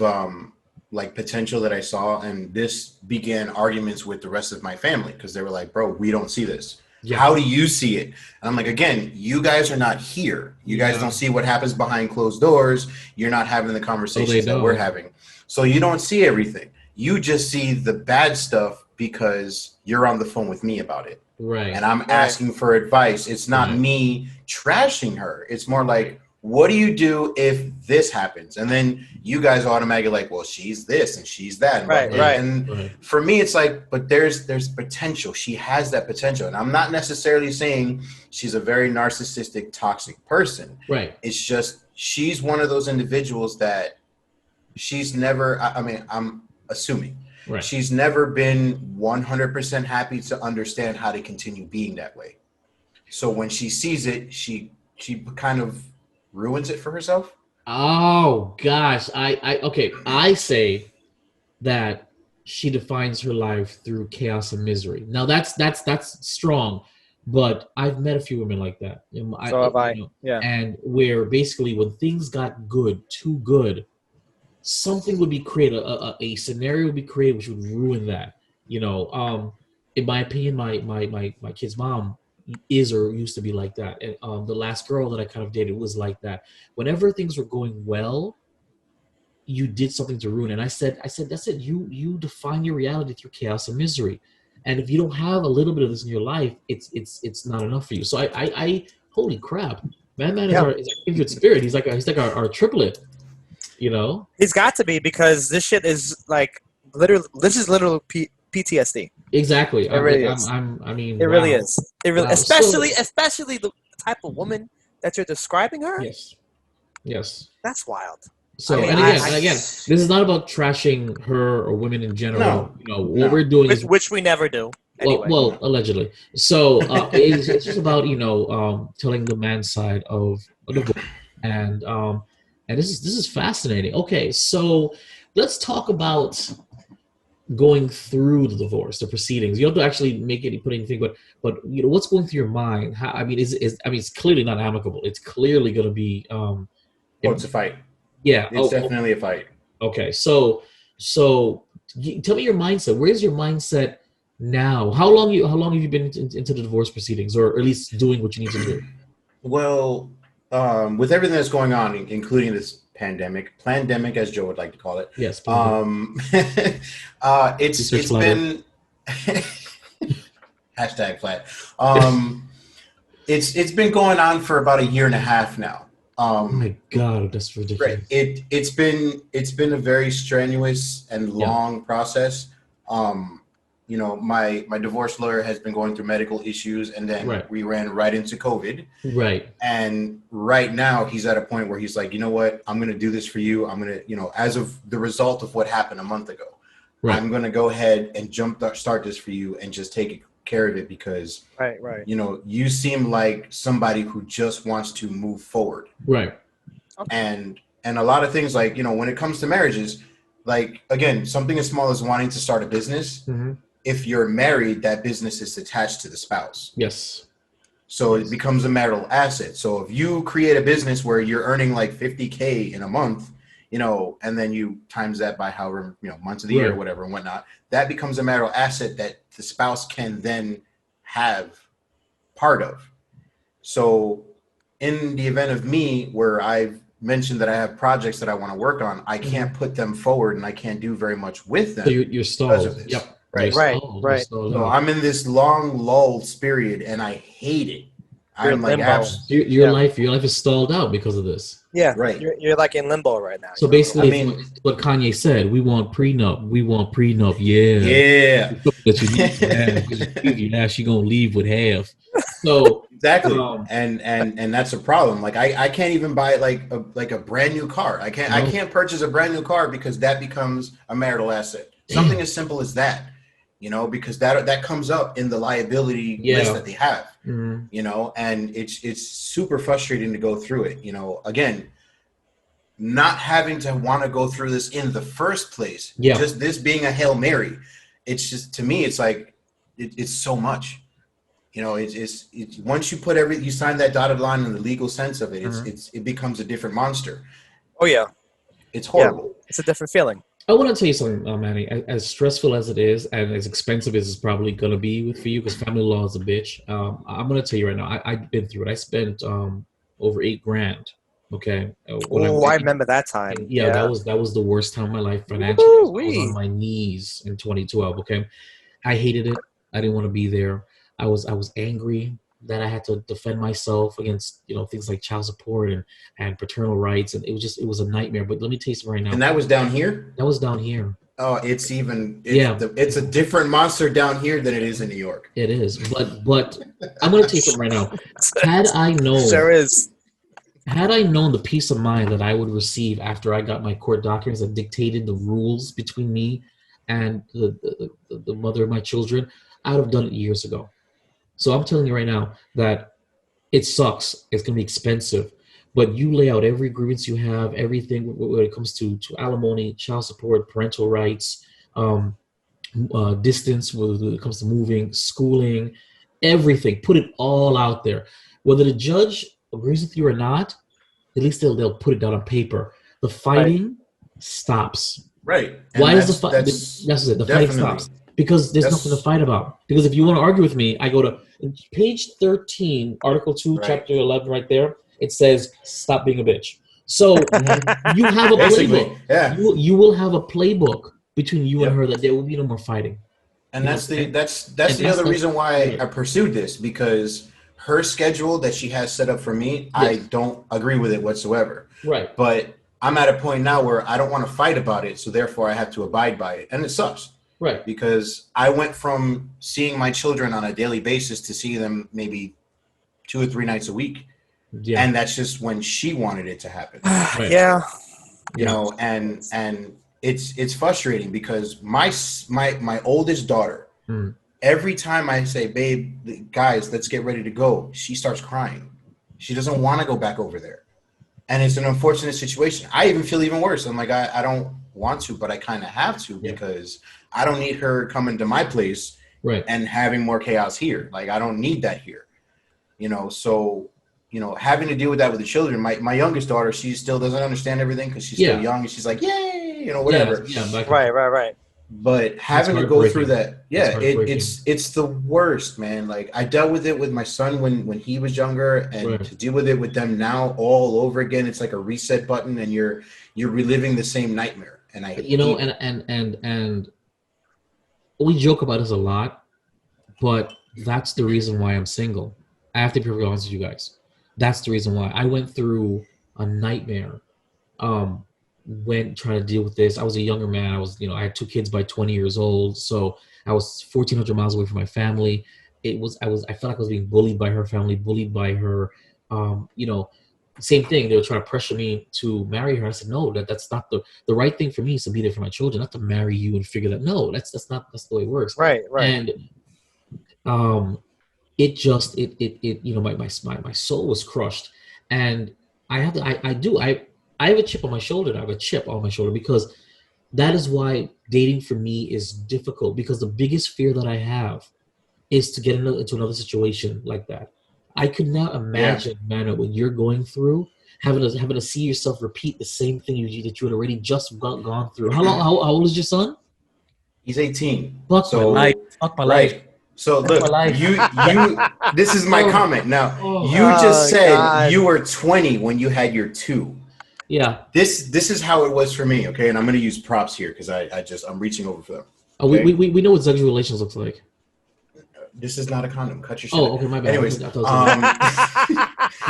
potential that I saw, and this began arguments with the rest of my family because they were like, "Bro, we don't see this. Yeah. How do you see it?" And I'm like, "Again, you guys are not here. You guys don't see what happens behind closed doors. You're not having the conversations that we're having, so you don't see everything. You just see the bad stuff because you're on the phone with me about it." Right. And I'm asking for advice. It's not me trashing her. It's more like, what do you do if this happens? And then you guys automatically like, well, she's this and she's that. Right. And for me, it's like, but there's potential. She has that potential. And I'm not necessarily saying she's a very narcissistic, toxic person. Right. It's just, she's one of those individuals that she's never, I'm assuming, Right. She's never been 100% happy to understand how to continue being that way. So when she sees it, she kind of ruins it for herself. Oh gosh, I say that she defines her life through chaos and misery. Now that's strong, but I've met a few women like that. So have I. Yeah. And where basically when things got good, too good, something would be created, a scenario would be created which would ruin that. In my opinion, my kid's mom is or used to be like that. And the last girl that I kind of dated was like that. Whenever things were going well, you did something to ruin it. And I said, that's it. You define your reality through chaos and misery. And if you don't have a little bit of this in your life, it's not enough for you. So I holy crap, man is our kindred spirit. He's like our triplet. He's got to be, because this shit is like literally. This is literally PTSD. Exactly. It really is. It really is. It really, especially the type of woman that you're describing her. Yes. That's wild. So again, this is not about trashing her or women in general. What we're doing is, which we never do. Anyway. Well, allegedly. So it's just about telling the man's side of the divorce, and this is fascinating. Okay, so let's talk about going through the divorce, the proceedings. You don't have to actually put anything, but what's going through your mind? It's clearly not amicable. It's clearly going to be. It's a fight. Yeah, it's definitely a fight. Okay, so tell me your mindset. Where's your mindset now? How long have you been into the divorce proceedings, or at least doing what you need to do? Well, with everything that's going on, including this pandemic, as Joe would like to call it. Yes. It's been hashtag flat. It's been going on for about a year and a half now. Oh my God, that's ridiculous. Right. It's been a very strenuous and long process. My divorce lawyer has been going through medical issues, and then we ran right into COVID. Right. And right now he's at a point where he's like, you know what, I'm going to do this for you. I'm going to, as of the result of what happened a month ago, I'm going to go ahead and start this for you and just take care of it, because you seem like somebody who just wants to move forward. Right. Okay. And a lot of things, like, when it comes to marriages, like, again, something as small as wanting to start a business. Mm-hmm. If you're married, that business is attached to the spouse. Yes. So it becomes a marital asset. So if you create a business where you're earning like $50K in a month, and then you times that by however, months of the year or whatever and whatnot, that becomes a marital asset that the spouse can then have part of. So in the event of me, where I've mentioned that I have projects that I want to work on, I can't put them forward and I can't do very much with them. So you're stalled. Yep. Right. So I'm in this long lull period, and I hate it. I'm like, your life is stalled out because of this. Yeah, right. You're like in limbo right now. So basically, what Kanye said: we want prenup. Yeah. Yeah. She gonna leave with half. So exactly, and that's a problem. Like I can't even buy like a brand new car. I can't purchase a brand new car because that becomes a marital asset. Something as simple as that. Because that comes up in the liability list that they have, and it's super frustrating to go through it. Again, not having to want to go through this in the first place, just this being a Hail Mary, it's just, to me, it's like, it's so much, it's once you put you sign that dotted line in the legal sense of it, it becomes a different monster. Oh yeah. It's horrible. Yeah. It's a different feeling. I want to tell you something, Manny. As stressful as it is, and as expensive as it's probably going to be for you, because family law is a bitch. I'm going to tell you right now, I've been through it. I spent over $8,000. Okay. I remember that time. Yeah, that was the worst time of my life financially. I was on my knees in 2012. Okay, I hated it. I didn't want to be there. I was angry that I had to defend myself against things like child support and paternal rights, and it was a nightmare. But let me tell you something right now. And that was down here? That was down here. Oh, it's a different monster down here than it is in New York. It is, but I'm gonna tell you something right now. Had I known, there is. Had I known the peace of mind that I would receive after I got my court documents that dictated the rules between me and the mother of my children, I would have done it years ago. So I'm telling you right now that it sucks. It's going to be expensive. But you lay out every grievance you have, everything when it comes to alimony, child support, parental rights, distance when it comes to moving, schooling, everything. Put it all out there. Whether the judge agrees with you or not, at least they'll put it down on paper. The fighting stops. Right. Why is the fight? That's it. The fighting stops because there's nothing to fight about. Because if you want to argue with me, I go to page 13, Article 2, Chapter 11, right there. It says, "Stop being a bitch." So you have a playbook. Yeah. You will have a playbook between you and her that there will be no more fighting. And that's the other reason why I pursued this, because her schedule that she has set up for me, I don't agree with it whatsoever. Right. But I'm at a point now where I don't want to fight about it, so therefore I have to abide by it. And it sucks. Right. Because I went from seeing my children on a daily basis to seeing them maybe 2 or 3 nights a week. Yeah. And that's just when she wanted it to happen. Right. Yeah. You know, and it's frustrating because my oldest daughter, every time I say, "Babe, guys, let's get ready to go," she starts crying. She doesn't want to go back over there. And it's an unfortunate situation. I even feel even worse. I'm like, I don't want to, but I kind of have to because I don't need her coming to my place and having more chaos here. Like, I don't need that here. You know, so, you know, having to deal with that with the children. My youngest daughter, she still doesn't understand everything because she's still young. And she's like, yay, you know, whatever. Right. But having to go through that, it's the worst, man. Like, I dealt with it with my son when he was younger, and to deal with it with them now all over again, it's like a reset button, and you're reliving the same nightmare. And and we joke about this a lot, but that's the reason why I'm single. I have to be perfectly honest with you guys. That's the reason why I went through a nightmare. When trying to deal with this, I was a younger man. I had 2 kids by 20 years old, so I was 1,400 miles away from my family. I felt like I was being bullied by her family, bullied by her. Same thing. They were trying to pressure me to marry her. I said, no, that's not the right thing for me is to be there for my children, not to marry you and figure that. No, that's the way it works. Right. And my soul was crushed, and I have a chip on my shoulder. I have a chip on my shoulder because that is why dating for me is difficult, because the biggest fear that I have is to get into another situation like that. I could not imagine, man, what you're going through, having to see yourself repeat the same thing that you had already just gone through. How old is your son? He's 18. Fuck my life. So look, you this is my comment. Now, you just said you were 20 when you had your 2. Yeah. This is how it was for me, okay? And I'm going to use props here because I'm reaching over for them. Okay? We know what sexual relations looks like. This is not a condom. Cut your shit. Oh, okay, my bad. Anyways, no,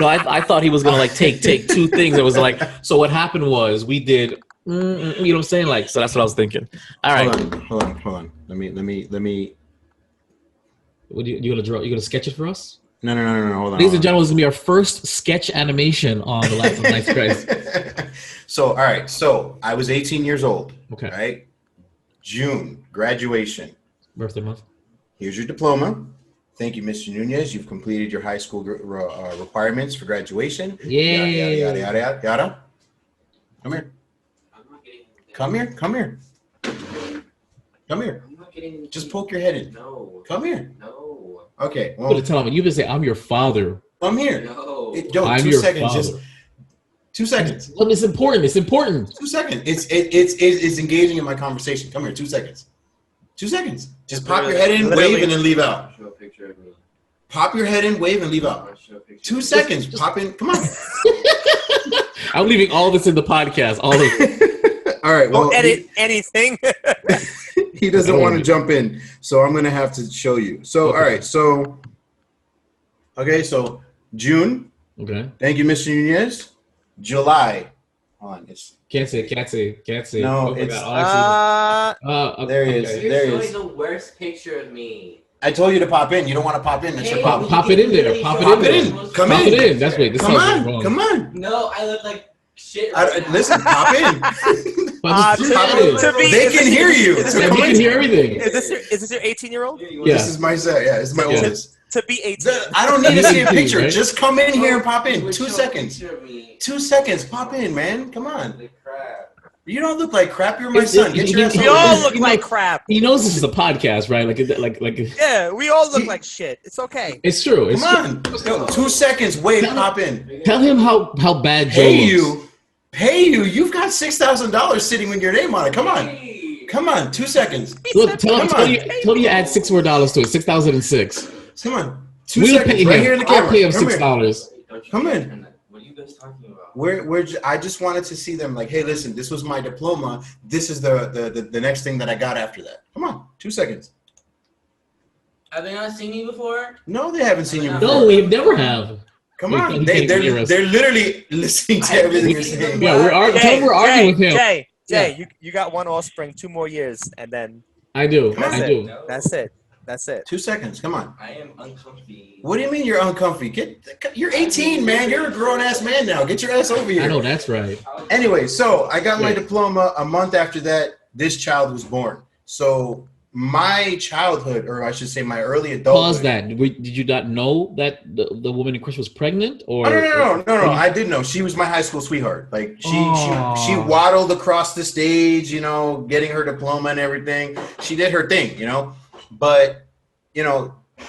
I thought he was gonna take 2 things. It was like, so what happened was we did, you know what I'm saying? Like, so that's what I was thinking. All right. Hold on. Let me. What you gonna sketch it for us? No. Hold on. Ladies and gentlemen, this is gonna be our first sketch animation on The Life of Nice Christ. So, all right. So I was 18 years old. Okay. Right. June, graduation. Birthday month. Here's your diploma. Thank you, Mr. Nunez. You've completed your high school requirements for graduation. Yeah. Yada. Come here. Come here. Just poke your head in. No. Come here. No. Okay. Well, tell him. You can say, "I'm your father." Come here. No. I'm 2 seconds. Father. Just 2 seconds. It's important. 2 seconds. It's engaging in my conversation. Come here. 2 seconds. 2 seconds. Just pop your head in, wave, and then leave out. Show a picture of me. Pop your head in, wave, and leave out. 2 seconds. Pop in. Come on. I'm leaving all this in the podcast. All of it. All right. Well, don't edit anything. He doesn't want to jump in, so I'm going to have to show you. So, okay. All right. So June. Okay. Thank you, Mr. Nunez. July. Hold on. Can't say. No, oh it's there he is. You're there he showing is. the worst picture of me. I told you to pop in. You don't want to pop in. That's your problem. Pop it in there. Pop it in. Come Pop in. it in. That's right. Come on. No, I look like Shit. Right now. Listen, pop in. But to be- They can hear you. is this So yeah, come we in. can hear everything. Is this your 18-year-old? Yeah. This is my set. Yeah, this is my Yeah. oldest. To be 18. I don't need to see a 18, picture. right? Just come in here and pop in. Switch 2 your seconds. picture of me. 2 seconds. Pop in, man. Come on. Holy crap. You don't look like crap. You're my It's- son. Get your ass We over all here. look like crap. He knows this is a podcast, right? Like. Yeah, we all look like shit. It's okay. It's true. It's Come on. Yo, 2 seconds. Wave. Pop in. True. Tell him how bad Joe Pay looks. you. You've got $6,000 sitting with your name on it. Come on. Hey. Come on. 2 seconds. Look, tell Come on. him you add $6 more to it. 6,006. Come on. 2 We'll seconds. pay Right him. here in the I'll camera. pay him Come here. $6. Don't you Come guys in. turn that- What are you guys talking about? I just wanted to see them like, hey, listen, this was my diploma. This is the next thing that I got after that. Come on, 2 seconds. Have they not seen me before? No, they haven't seen you before. No, we never have. Come We on, can't they're hear us. literally listening to everything you're saying. Yeah, tell him we're arguing with him. Jay, you got one offspring, 2 more years, and then I do. That's I it. do. No. that's it. 2 seconds. Come on. I am uncomfy. What do you mean you're uncomfy? You're 18, man. You're a grown ass man now. Get your ass over here. I know that's right. Anyway, so I got my Right. diploma. A month after that, this child was born. So my childhood, or I should say my early adulthood. Pause that. Did you not know that the woman in question was pregnant? Or Oh, no. I did know. She was my high school sweetheart. Like she Aw. waddled across the stage, getting her diploma and everything. She did her thing, But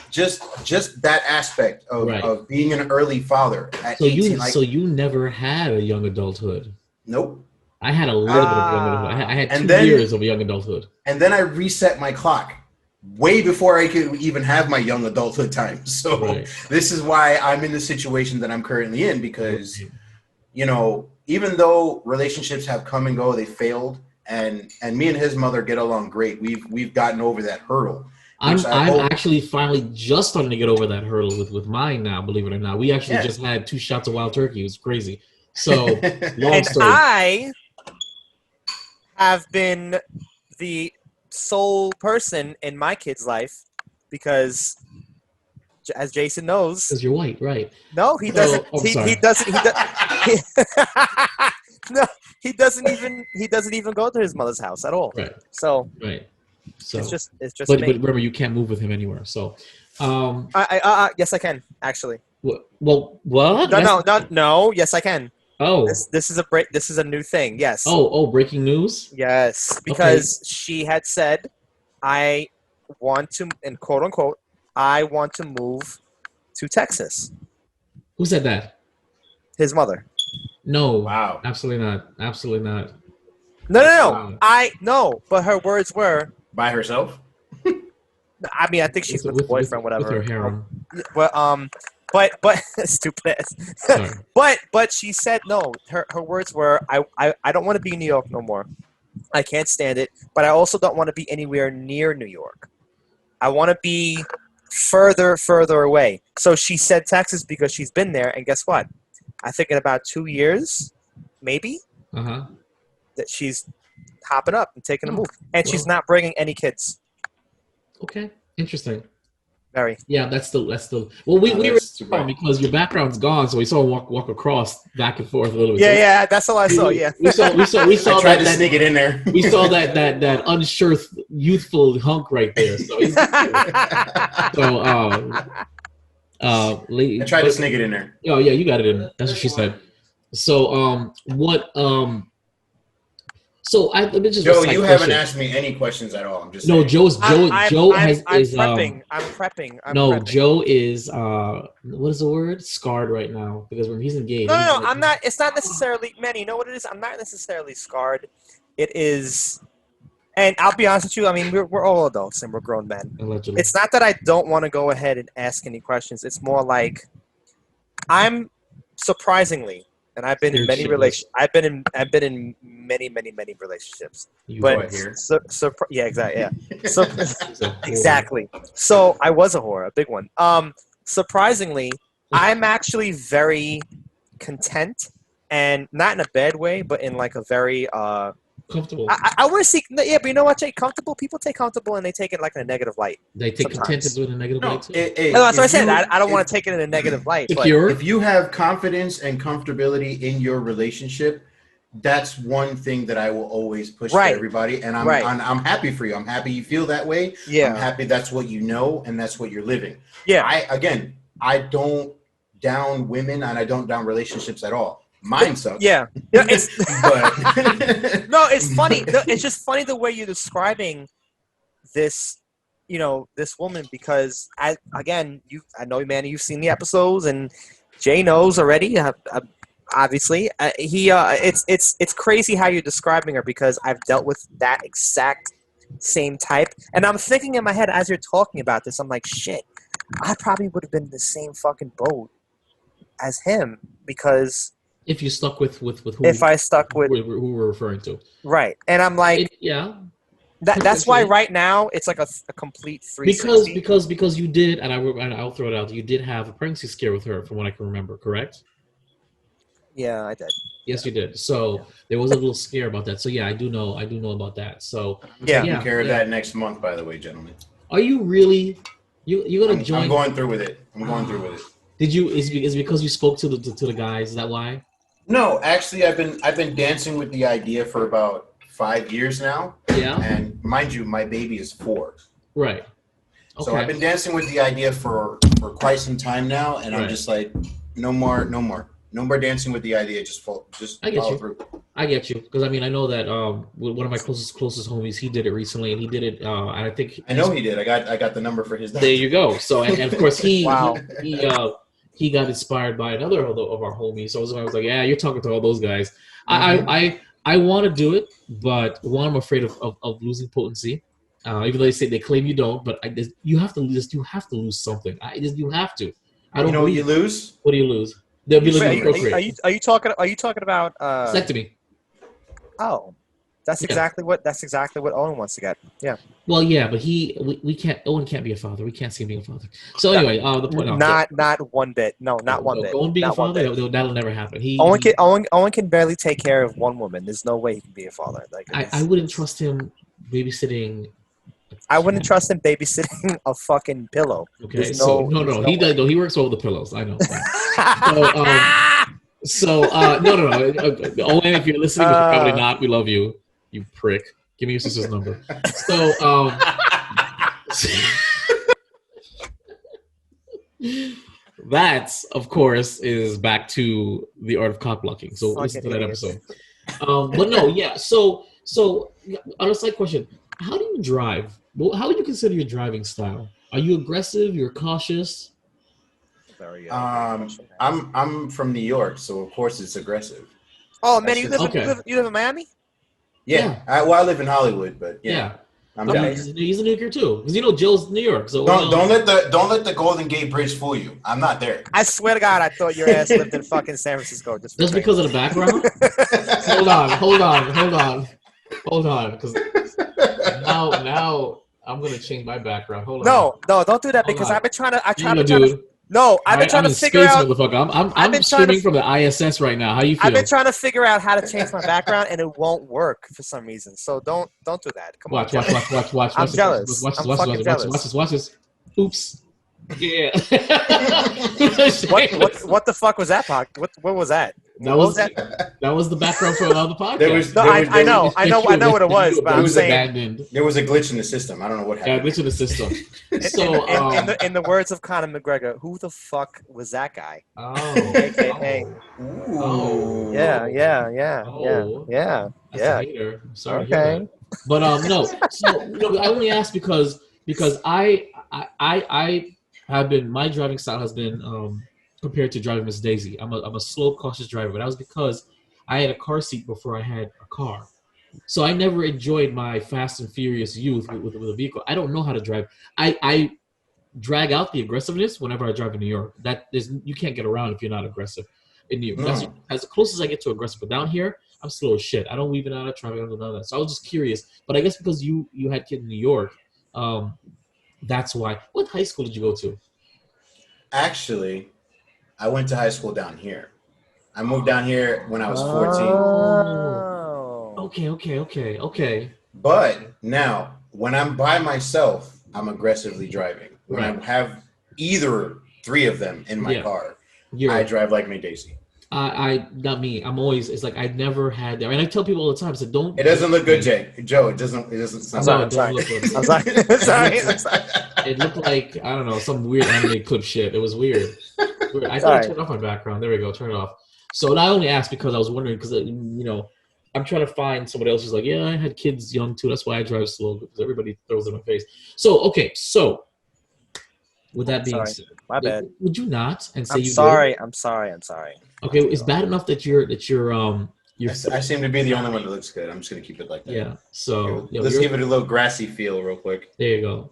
just that aspect of, Right. of being an early father at So 18. you never had a young adulthood. Nope. I had a little bit of young adulthood. I had And 2 then- years of young adulthood. And then I reset my clock way before I could even have my young adulthood time. So Right. this is why I'm in the situation that I'm currently in, because even though relationships have come and go, they failed, and me and his mother get along great. We've gotten over that hurdle. I'm which I hope- actually finally just starting to get over that hurdle with mine now, believe it or not. We actually Yeah. just had 2 shots of wild turkey. It was crazy. So long And story. I have been the sole person in my kid's life because, as Jason knows, Because you're white, right? no, he doesn't. I'm he sorry. doesn't. No, he doesn't even go to his mother's house at all. Right, So right. So it's just but me. remember, you can't move with him anywhere. So Yes, I can actually. well, what? No. Yes, I can. Oh, This is a break. This is a new thing. Yes. oh! Breaking news. Yes, because she had said, "I want to," and quote unquote, "I want to move to Texas." Who said that? His mother. No. Wow. Absolutely not. Absolutely not. No. No. But her words were, By herself? I mean, I think she's with the boyfriend, whatever. With her harem. But stupid ass. Sorry. But she said no. Her words were, I don't want to be in New York no more. I can't stand it. But I also don't want to be anywhere near New York. I want to be further away. So she said Texas because she's been there. And guess what? I think in about 2 years, maybe, Uh-huh. that she's hopping up and taking a Oh, move. And she's well. not bringing any kids. Okay. Interesting. Very. Yeah, that's the. Well, we were that's super- because your background's gone, so we saw him walk across back and forth a little bit. Yeah, that's all I saw. Yeah. We saw I tried to that sneak it in there. we saw that unsure youthful hunk right there. So he's, so I tried to sneak it in there. Oh yeah, you got it in. That's what she said. So so let me just Joe, side you haven't question. asked me any questions at all. I'm just No, saying. Joe I'm is prepping. I'm prepping. Joe is what is the word? Scarred right now because when he's engaged. No, he's like- I'm not. It's not necessarily, Manny. You know what it is? I'm not necessarily scarred. It is, and I'll be honest with you. I mean, we're all adults and we're grown men. Allegedly. It's not that I don't want to go ahead and ask any questions. It's more like I'm surprisingly, and I've been in many relations. I've been in many relationships. You But Right here. yeah, exactly. Yeah. So, So, exactly. So I was a whore, a big one. Surprisingly, I'm actually very content, and not in a bad way, but in like a very Comfortable. I want to see. Yeah, but you know what, Jay? Comfortable people take comfortable and they take it like in a negative light. They take sometimes. contentment with a negative light too. No, that's what I said. I don't want to take it in a negative light. But Secure. If you have confidence and comfortability in your relationship, that's one thing that I will always push to everybody. And I'm happy for you. I'm happy you feel that way. Yeah. I'm happy that's what you know and that's what you're living. Yeah. I don't down women and I don't down relationships at all. Mine sucks. Yeah. It's But no, it's funny. It's just funny the way you're describing this, this woman, because I know, Manny, you've seen the episodes and Jay knows already. Obviously, it's crazy how you're describing her, because I've dealt with that exact same type, and I'm thinking in my head as you're talking about this, I'm like, shit, I probably would have been in the same fucking boat as him, because if you stuck with who I stuck with who we're referring to, right, and I'm like, that's why right now it's like a complete 360. because you did, and I'll throw it out, you did have a pregnancy scare with her, from what I can remember, correct? Yeah, I did. Yes, you did. So there was a little scare about that. So yeah, I do know about that. So taking care of that next month, by the way, gentlemen. Are you really? You gonna join? I'm going through with it. I'm going through with it. Did you? Is because you spoke to the guys? Is that why? No, actually, I've been dancing with the idea for about 5 years now. Yeah. And mind you, my baby is 4. Right. Okay. So I've been dancing with the idea for quite some time now, and I'm just like, no more dancing with the idea. Just follow through. I get you, because I mean, I know that one of my closest homies, he did it recently, and he did it. And I think I know he did. I got the number for his. There you go. So and of course he he got inspired by another of our homies. So I was like, yeah, you're talking to all those guys. Mm-hmm. I want to do it, but one, I'm afraid of losing potency. Even though they claim you don't, but you have to lose something. You have to. I don't. You know what you lose? What do you lose? The ability to procreate. Are you talking about vasectomy? Oh, that's exactly what Owen wants to get. Yeah. Well, yeah, but we can't. Owen can't be a father. We can't see him being a father. So anyway, the point. Not one bit. No, not one bit. Owen being a father, that'll never happen. Owen can barely take care of one woman. There's no way he can be a father. Like I wouldn't trust him babysitting. I wouldn't trust him babysitting a fucking pillow. Okay, no, he does. No, he works over the pillows. I know. So, no. Owen, if you're listening, which you're probably not, we love you, you prick. Give me your sister's number. So, that, of course, is back to the art of cock blocking. So listen to that episode. But no, yeah. So on a side question, how do you drive? Well, how would you consider your driving style? Are you aggressive? You're cautious? I'm from New York, so of course it's aggressive. Oh man, you live in Miami? Yeah. I live in Hollywood, but yeah. I'm down here. He's a New Yorker too, because Joe's New York. So don't let the Golden Gate Bridge fool you. I'm not there. I swear to God, I thought your ass lived in fucking San Francisco. Just because of the background. Hold on, because now I'm gonna change my background. Hold on. No, don't do that, because I've been trying to. I've been trying to figure space, out. Motherfucker. I'm streaming from the ISS right now. How you feel? I've been trying to figure out how to change my background, and it won't work for some reason. So don't do that. Come on. Watch. I'm jealous. Watch this. Oops. Yeah. What the fuck was that? What was that? That was the background for another podcast. I know what it was, but I'm saying abandoned. There was a glitch in the system. I don't know what happened. Yeah, glitch in the system. So, in the words of Conor McGregor, who the fuck was that guy? AKA. Oh. Yeah. That's a hater. I'm sorry to hear that. But no. So I only asked because I have been, my driving style has been compared to driving Miss Daisy. I'm a slow, cautious driver, but that was because I had a car seat before I had a car. So I never enjoyed my fast and furious youth with a vehicle. I don't know how to drive. I drag out the aggressiveness whenever I drive in New York. You can't get around if you're not aggressive in New York. No. That's as close as I get to aggressive. But down here, I'm slow as shit. I don't weave it out of traffic. I don't do none of that. So I was just curious. But I guess because you had kids in New York, that's why. What high school did you go to? Actually, I went to high school down here. I moved down here when I was 14. Okay. But now, when I'm by myself, I'm aggressively driving. When I have either three of them in my car, I drive like me Daisy. I not me. I'm always. It's like I never had that, and I tell people all the time. I said, don't. It doesn't look good, Joe. It doesn't. It doesn't. I'm Sound sorry. Look good. I'm sorry. I'm sorry. It looked like I don't know some weird anime clip shit. It was weird. I thought I turned off my background. There we go. Turn it off. So I only asked because I was wondering because I'm trying to find somebody else who's like, yeah, I had kids young too. That's why I drive slow because everybody throws it in my face. So with that being said, my bad. Would you not and say I'm you sorry. did? I'm sorry. Okay, it's bad enough that you're I seem to be the only one that looks good. I'm just gonna keep it like that. Yeah. So let's give it a little grassy feel real quick. There you go,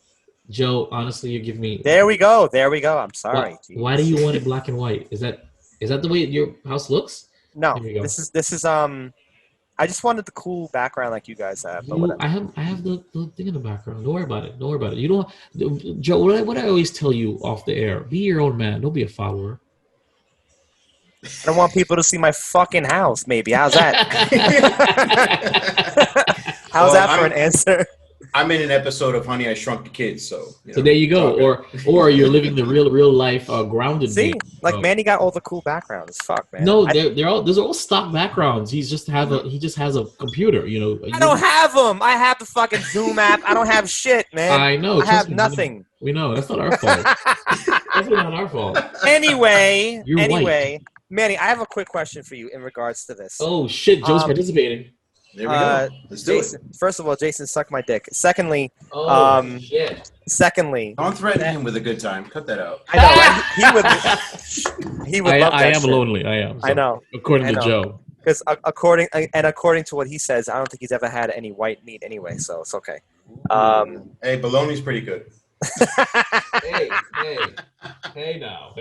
Joe. Honestly, you give me. There we go. I'm sorry. Why do you want it black and white? Is that the way your house looks? No. This is I just wanted the cool background like you guys have. But I have the thing in the background. Don't worry about it. You don't, Joe. What I always tell you off the air: be your own man. Don't be a follower. I don't want people to see my fucking house. Maybe how's that? How's that for an answer? I'm in an episode of Honey, I Shrunk the Kids, so there you go. Or you're living the real life grounded. See, Manny got all the cool backgrounds. Fuck, man. No, those are all stock backgrounds. He just has a computer. I don't have them. I have the fucking Zoom app. I don't have shit, man. I know. I have nothing. We know. That's not our fault. That's not our fault. Anyway, white. Manny, I have a quick question for you in regards to this. Oh shit, Joe's participating. There we go. Let's do Jason, first of all, Jason, suck my dick. Secondly, shit. Secondly, don't threaten him with a good time. Cut that out. I know. He would love that. I am shit. lonely. I am. So, I know. According to Joe. Because according to what he says, I don't think he's ever had any white meat anyway, so it's okay. Hey, bologna's pretty good. Hey now.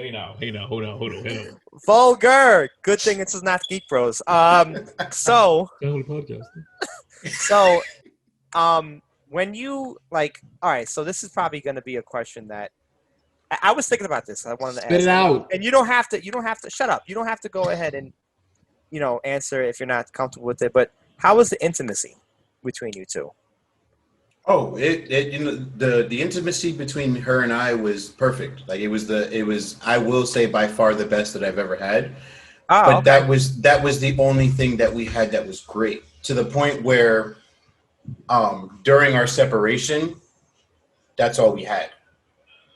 Hold on. Vulgar. Good thing this is not Geek Bros. When you all right, so this is probably going to be a question that I was thinking about this. I wanted to ask. Spit it out. And you don't have to shut up. You don't have to go ahead and answer if you're not comfortable with it. But how was the intimacy between you two? Oh, the intimacy between her and I was perfect. Like it was I will say by far the best that I've ever had. But okay. that was the only thing that we had that was great, to the point where during our separation, that's all we had.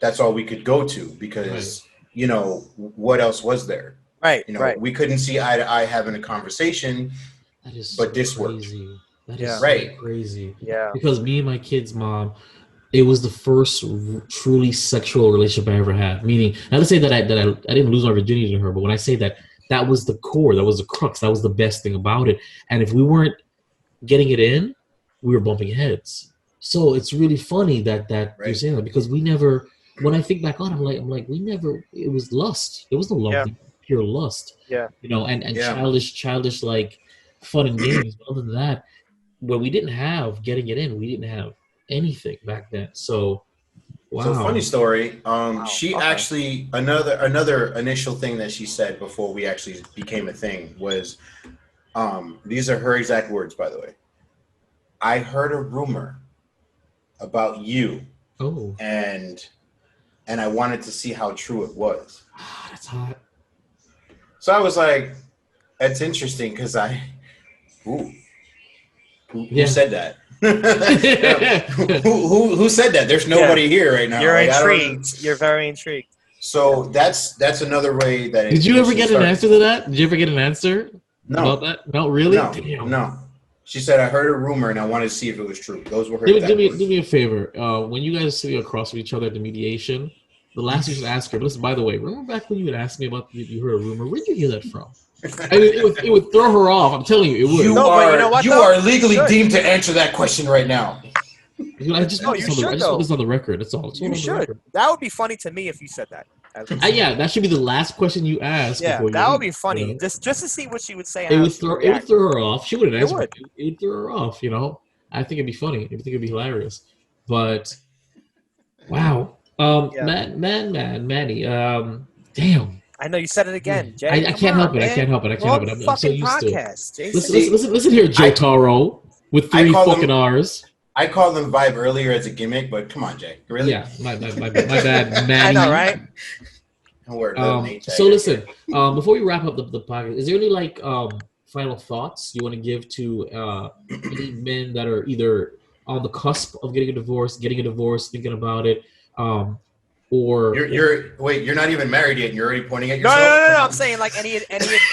That's all we could go to because what else was there? Right. We couldn't see eye to eye having a conversation. That is but this worked. That is so crazy. Yeah. Because me and my kid's mom, it was the first truly sexual relationship I ever had. Meaning, not to say that I didn't lose my virginity to her, but when I say that was the core, that was the crux, that was the best thing about it. And if we weren't getting it in, we were bumping heads. So it's really funny that you're saying that, because we never. When I think back on, I'm like, we never. It was lust. It was no love, pure lust. Yeah. And childish like fun and games. But other than that, when we didn't have getting it in, we didn't have anything back then. So, wow. So funny story. She actually another initial thing that she said before we actually became a thing was, these are her exact words, by the way. I heard a rumor about you. Oh. And I wanted to see how true it was. That's hot. So I was like, that's interesting because who said that? who said that? There's nobody here right now. You're intrigued. You're very intrigued. So that's another way that. Did you ever get an answer to that? Did you ever get an answer about that? No, really? No. She said, I heard a rumor and I wanted to see if it was true. Those were her words. Do me a favor. When you guys sit across from each other at the mediation, the last you should ask her, but listen, by the way, remember back when you would ask me about you heard a rumor? Where'd you hear that from? I mean, it would throw her off. I'm telling you, it would. You are legally deemed to answer that question right now. I just want this on the record. That's all. You should. That would be funny to me if you said that. That should be the last question you ask. Yeah, that would be funny. Just to see what she would say. It would throw her off. She wouldn't answer. It would throw her off. I think it'd be funny. I think it'd be hilarious. But wow, Manny, damn. I know you said it again, Jay. I can't help it. I can't help it. We're on I'm so fucking used to it. podcast, Jason. Listen here, Joe Taro, with I 3 call fucking them- R's. I called them Vibe earlier as a gimmick, but come on, Jay. Really? Yeah, my bad, Manny. I know, right? Don't worry, little Nate tag So right listen, here. before we wrap up the podcast, is there any like final thoughts you want to give to any men that are either on the cusp of getting a divorce, thinking about it, or You're not even married yet, and you're already pointing at No, yourself. I'm saying like any.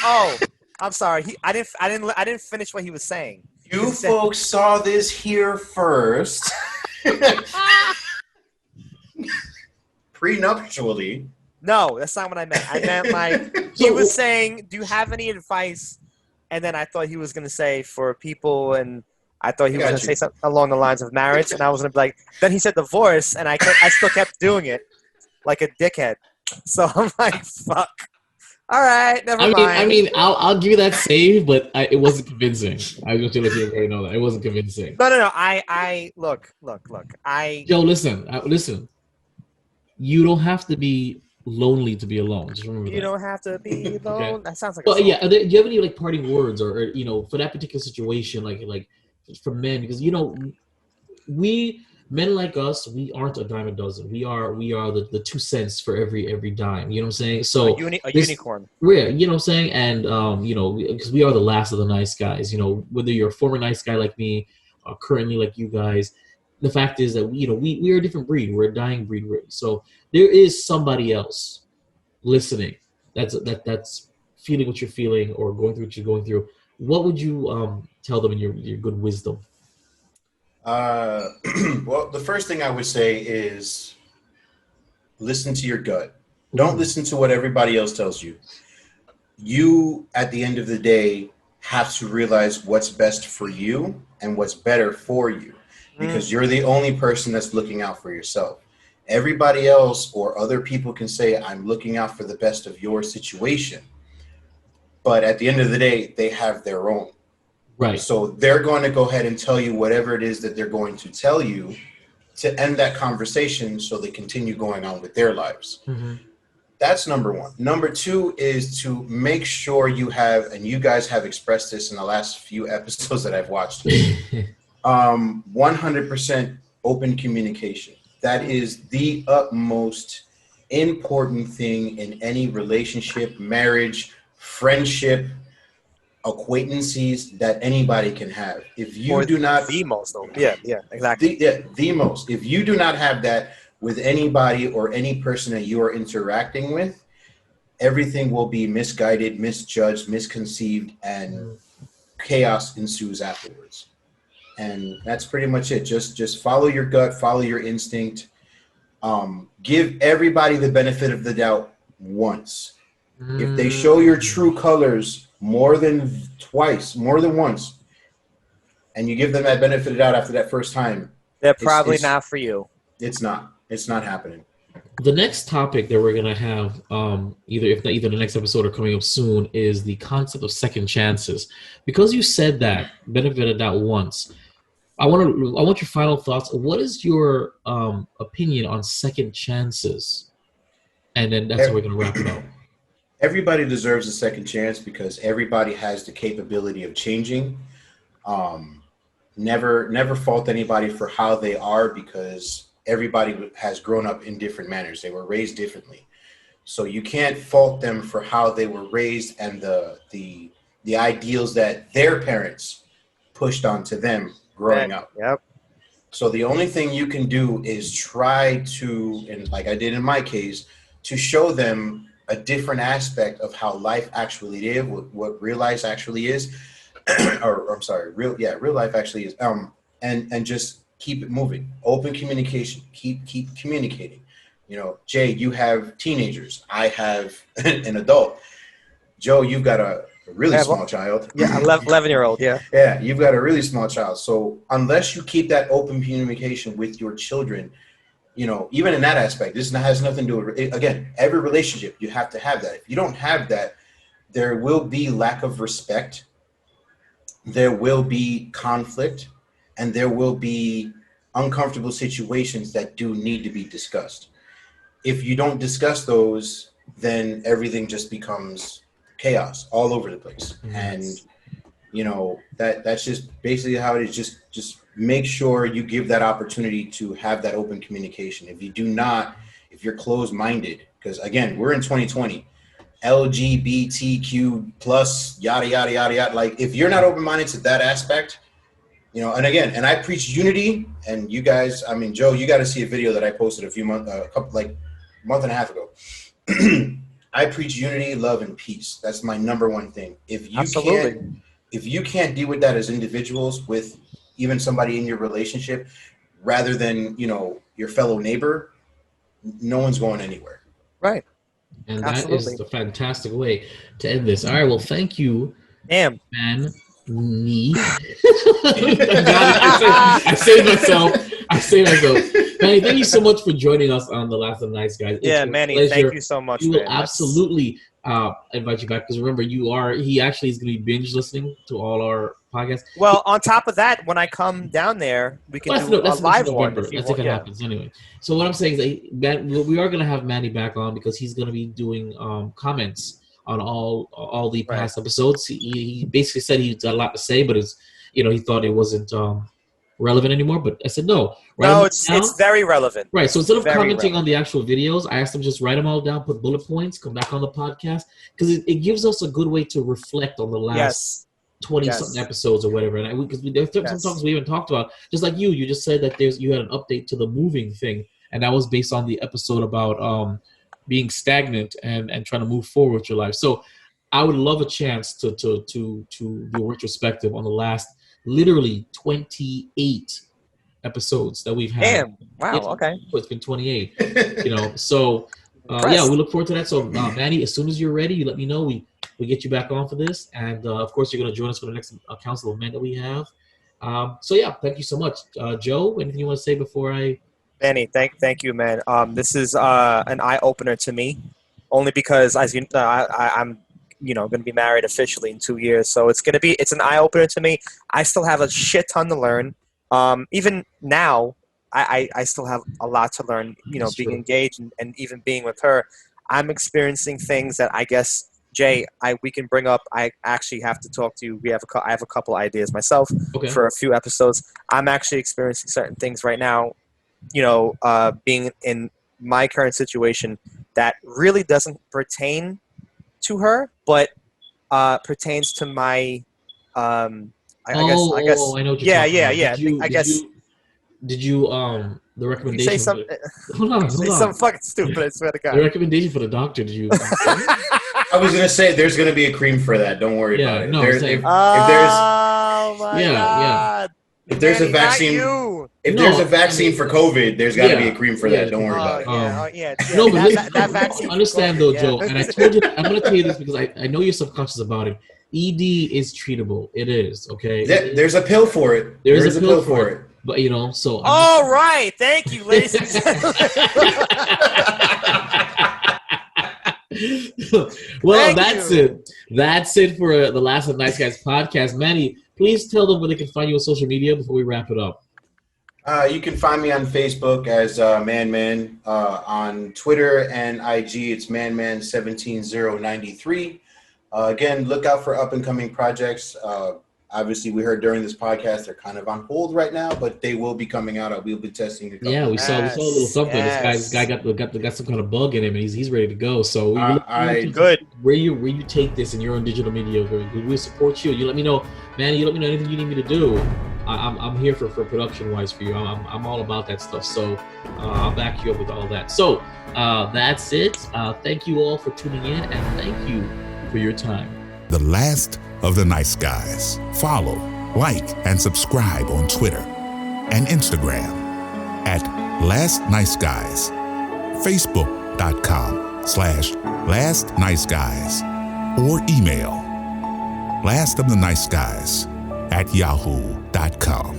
Oh, I'm sorry. I didn't finish what he was saying. You folks saw this here first. Prenuptially. No, that's not what I meant. I meant like he was saying, "Do you have any advice?" And then I thought he was gonna say for people, and I thought he was gonna say something along the lines of marriage, and I was gonna be like. Then he said divorce, and I still kept doing it like a dickhead. So I'm like, fuck. All right, never mind. I mean, I'll give you that save, but it wasn't convincing. I was going to let you already know that it wasn't convincing. No. I look. Joe, listen. You don't have to be lonely to be alone. Just remember that. You don't have to be alone. Okay. That sounds like. Well, yeah. Do you have any like parting words, or for that particular situation, like for men? Because we men like us, we aren't a dime a dozen. We are the 2 cents for every dime. You know what I'm saying? So a unicorn. Yeah, you know what I'm saying? And because we are the last of the nice guys. Whether you're a former nice guy like me, currently like you guys, the fact is that we are a different breed. We're a dying breed. So there is somebody else listening that's feeling what you're feeling or going through what you're going through. What would you tell them in your good wisdom? Well, the first thing I would say is listen to your gut. Don't listen to what everybody else tells you. You, at the end of the day, have to realize what's best for you and what's better for you, because you're the only person that's looking out for yourself. Everybody else or other people can say, I'm looking out for the best of your situation. But at the end of the day, they have their own. Right. So they're going to go ahead and tell you whatever it is that they're going to tell you to end that conversation so they continue going on with their lives. Mm-hmm. That's number one. Number two is to make sure you have, and you guys have expressed this in the last few episodes that I've watched, 100% open communication. That is the utmost important thing in any relationship, marriage, friendship, acquaintances that anybody can have. If you do not, the most, though. Yeah, exactly. The most. If you do not have that with anybody or any person that you are interacting with, everything will be misguided, misjudged, misconceived, and chaos ensues afterwards. And that's pretty much it. Just follow your gut, follow your instinct. Give everybody the benefit of the doubt once. If they show your true colors more than once, and you give them that benefit of the doubt after that first time, they're probably not for you. It's not happening. The next topic that we're gonna have, either the next episode or coming up soon, is the concept of second chances. Because you said that benefit of doubt once, I want your final thoughts. What is your opinion on second chances? And then that's how we're gonna wrap it up. Everybody deserves a second chance because everybody has the capability of changing. Never fault anybody for how they are, because everybody has grown up in different manners. They were raised differently. So you can't fault them for how they were raised and the ideals that their parents pushed onto them growing up. Yep. So the only thing you can do is try to, and like I did in my case, to show them a different aspect of how life actually is, what real life actually is, real life actually is, and just keep it moving. Open communication. Keep communicating. Jay, you have teenagers. I have an adult. Joe, you've got a really small child. Yeah, 11-year-old. Yeah. Yeah, you've got a really small child. So unless you keep that open communication with your children, even in that aspect, this has nothing to do with, again, every relationship, you have to have that. If you don't have that, there will be lack of respect, there will be conflict, and there will be uncomfortable situations that do need to be discussed. If you don't discuss those, then everything just becomes chaos all over the place. Yes. And you know, that's just basically how it is. Just make sure you give that opportunity to have that open communication. If you do not, if you're closed-minded, because again, we're in 2020, LGBTQ plus yada yada yada yada. Like, if you're not open-minded to that aspect, you know, and again, and I preach unity. And you guys, I mean, Joe, you got to see a video that I posted a month and a half ago. I preach unity, love, and peace. That's my number one thing. If you can't deal with that as individuals, with even somebody in your relationship, rather than, you know, your fellow neighbor, no one's going anywhere. Right. And Absolutely. that is the fantastic way to end this. All right. Well, thank you, Damn. Manny. I saved myself. Manny, thank you so much for joining us on The Last of the Nice Guys. Yeah, Manny, thank you so much. We will man. absolutely invite you back, because remember, he actually is going to be binge listening to all our podcasts. Well, on top of that, when I come down there, we can do a live one. Let's see if it happens anyway. So what I'm saying is that we are going to have Manny back on, because he's going to be doing comments on all the past episodes. He basically said he's got a lot to say, but he thought it wasn't relevant anymore. But I said no. It's very relevant. Right. So instead of commenting on the actual videos, I asked him just write them all down, put bullet points, come back on the podcast, because it gives us a good way to reflect on the last 20-something episodes or whatever. And because there's some topics we haven't talked about. Just like you just said that you had an update to the moving thing, and that was based on the episode about being stagnant and trying to move forward with your life. So I would love a chance to do a retrospective on the last literally 28 episodes that we've had. Damn. Wow. Okay. It's been 28. So we look forward to that. So Manny, as soon as you're ready, you let me know. We get you back on for this, and of course you're going to join us for the next Council of Men that we have. Thank you so much, Joe. Anything you want to say before I? Manny, thank you, man. This is an eye opener to me, only because as you know, I'm going to be married officially in 2 years, so it's an eye opener to me. I still have a shit ton to learn. Even now, I still have a lot to learn. That's being true. engaged and even being with her, I'm experiencing things that I guess Jay, we can bring up. I actually have to talk to you. I have a couple ideas myself for a few episodes. I'm actually experiencing certain things right now. Being in my current situation that really doesn't pertain to her, but pertains to my. I guess. I know what you're talking about. Did you the recommendation? Say something. Hold on. Say something fucking stupid. I swear to God. The recommendation for the doctor. Did you? I was gonna say there's gonna be a cream for that. Don't worry about it. No, if same. there's God. if there's a Manny, vaccine, if there's a vaccine for COVID, there's got to be a cream for that. Don't worry about it. No, but that vaccine. Understand though, Joe. And I told you, I'm going to tell you this because I know you're subconscious about it. ED is treatable. It is, okay? There's a pill for it. There is a pill for it. But, so. All right. Thank you, ladies and gentlemen. Well, that's it. That's it for the Last of the Nice Guys podcast. Manny, please tell them where they can find you on social media before we wrap it up. You can find me on Facebook as ManMan. On Twitter and IG, it's ManMan17093. Again, look out for up-and-coming projects. Obviously, we heard during this podcast they're kind of on hold right now, but they will be coming out. We'll be testing. We saw a little something. This guy got some kind of bug in him, and he's ready to go. So good. Where you take this in your own digital media, we support you. You let me know, Manny. You let me know anything you need me to do. I'm here for production wise for you. I'm all about that stuff. So I'll back you up with all that. So that's it. Thank you all for tuning in, and thank you for your time. The Last of the Nice Guys. Follow, like, and subscribe on Twitter and Instagram at Last Nice Guys, Facebook.com/Last Nice Guys, or email lastoftheniceguys@yahoo.com.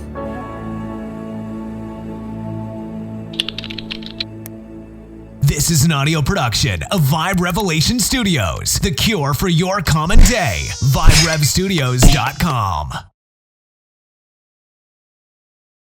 This is an audio production of Vibe Revelation Studios, the cure for your common day. VibeRevStudios.com.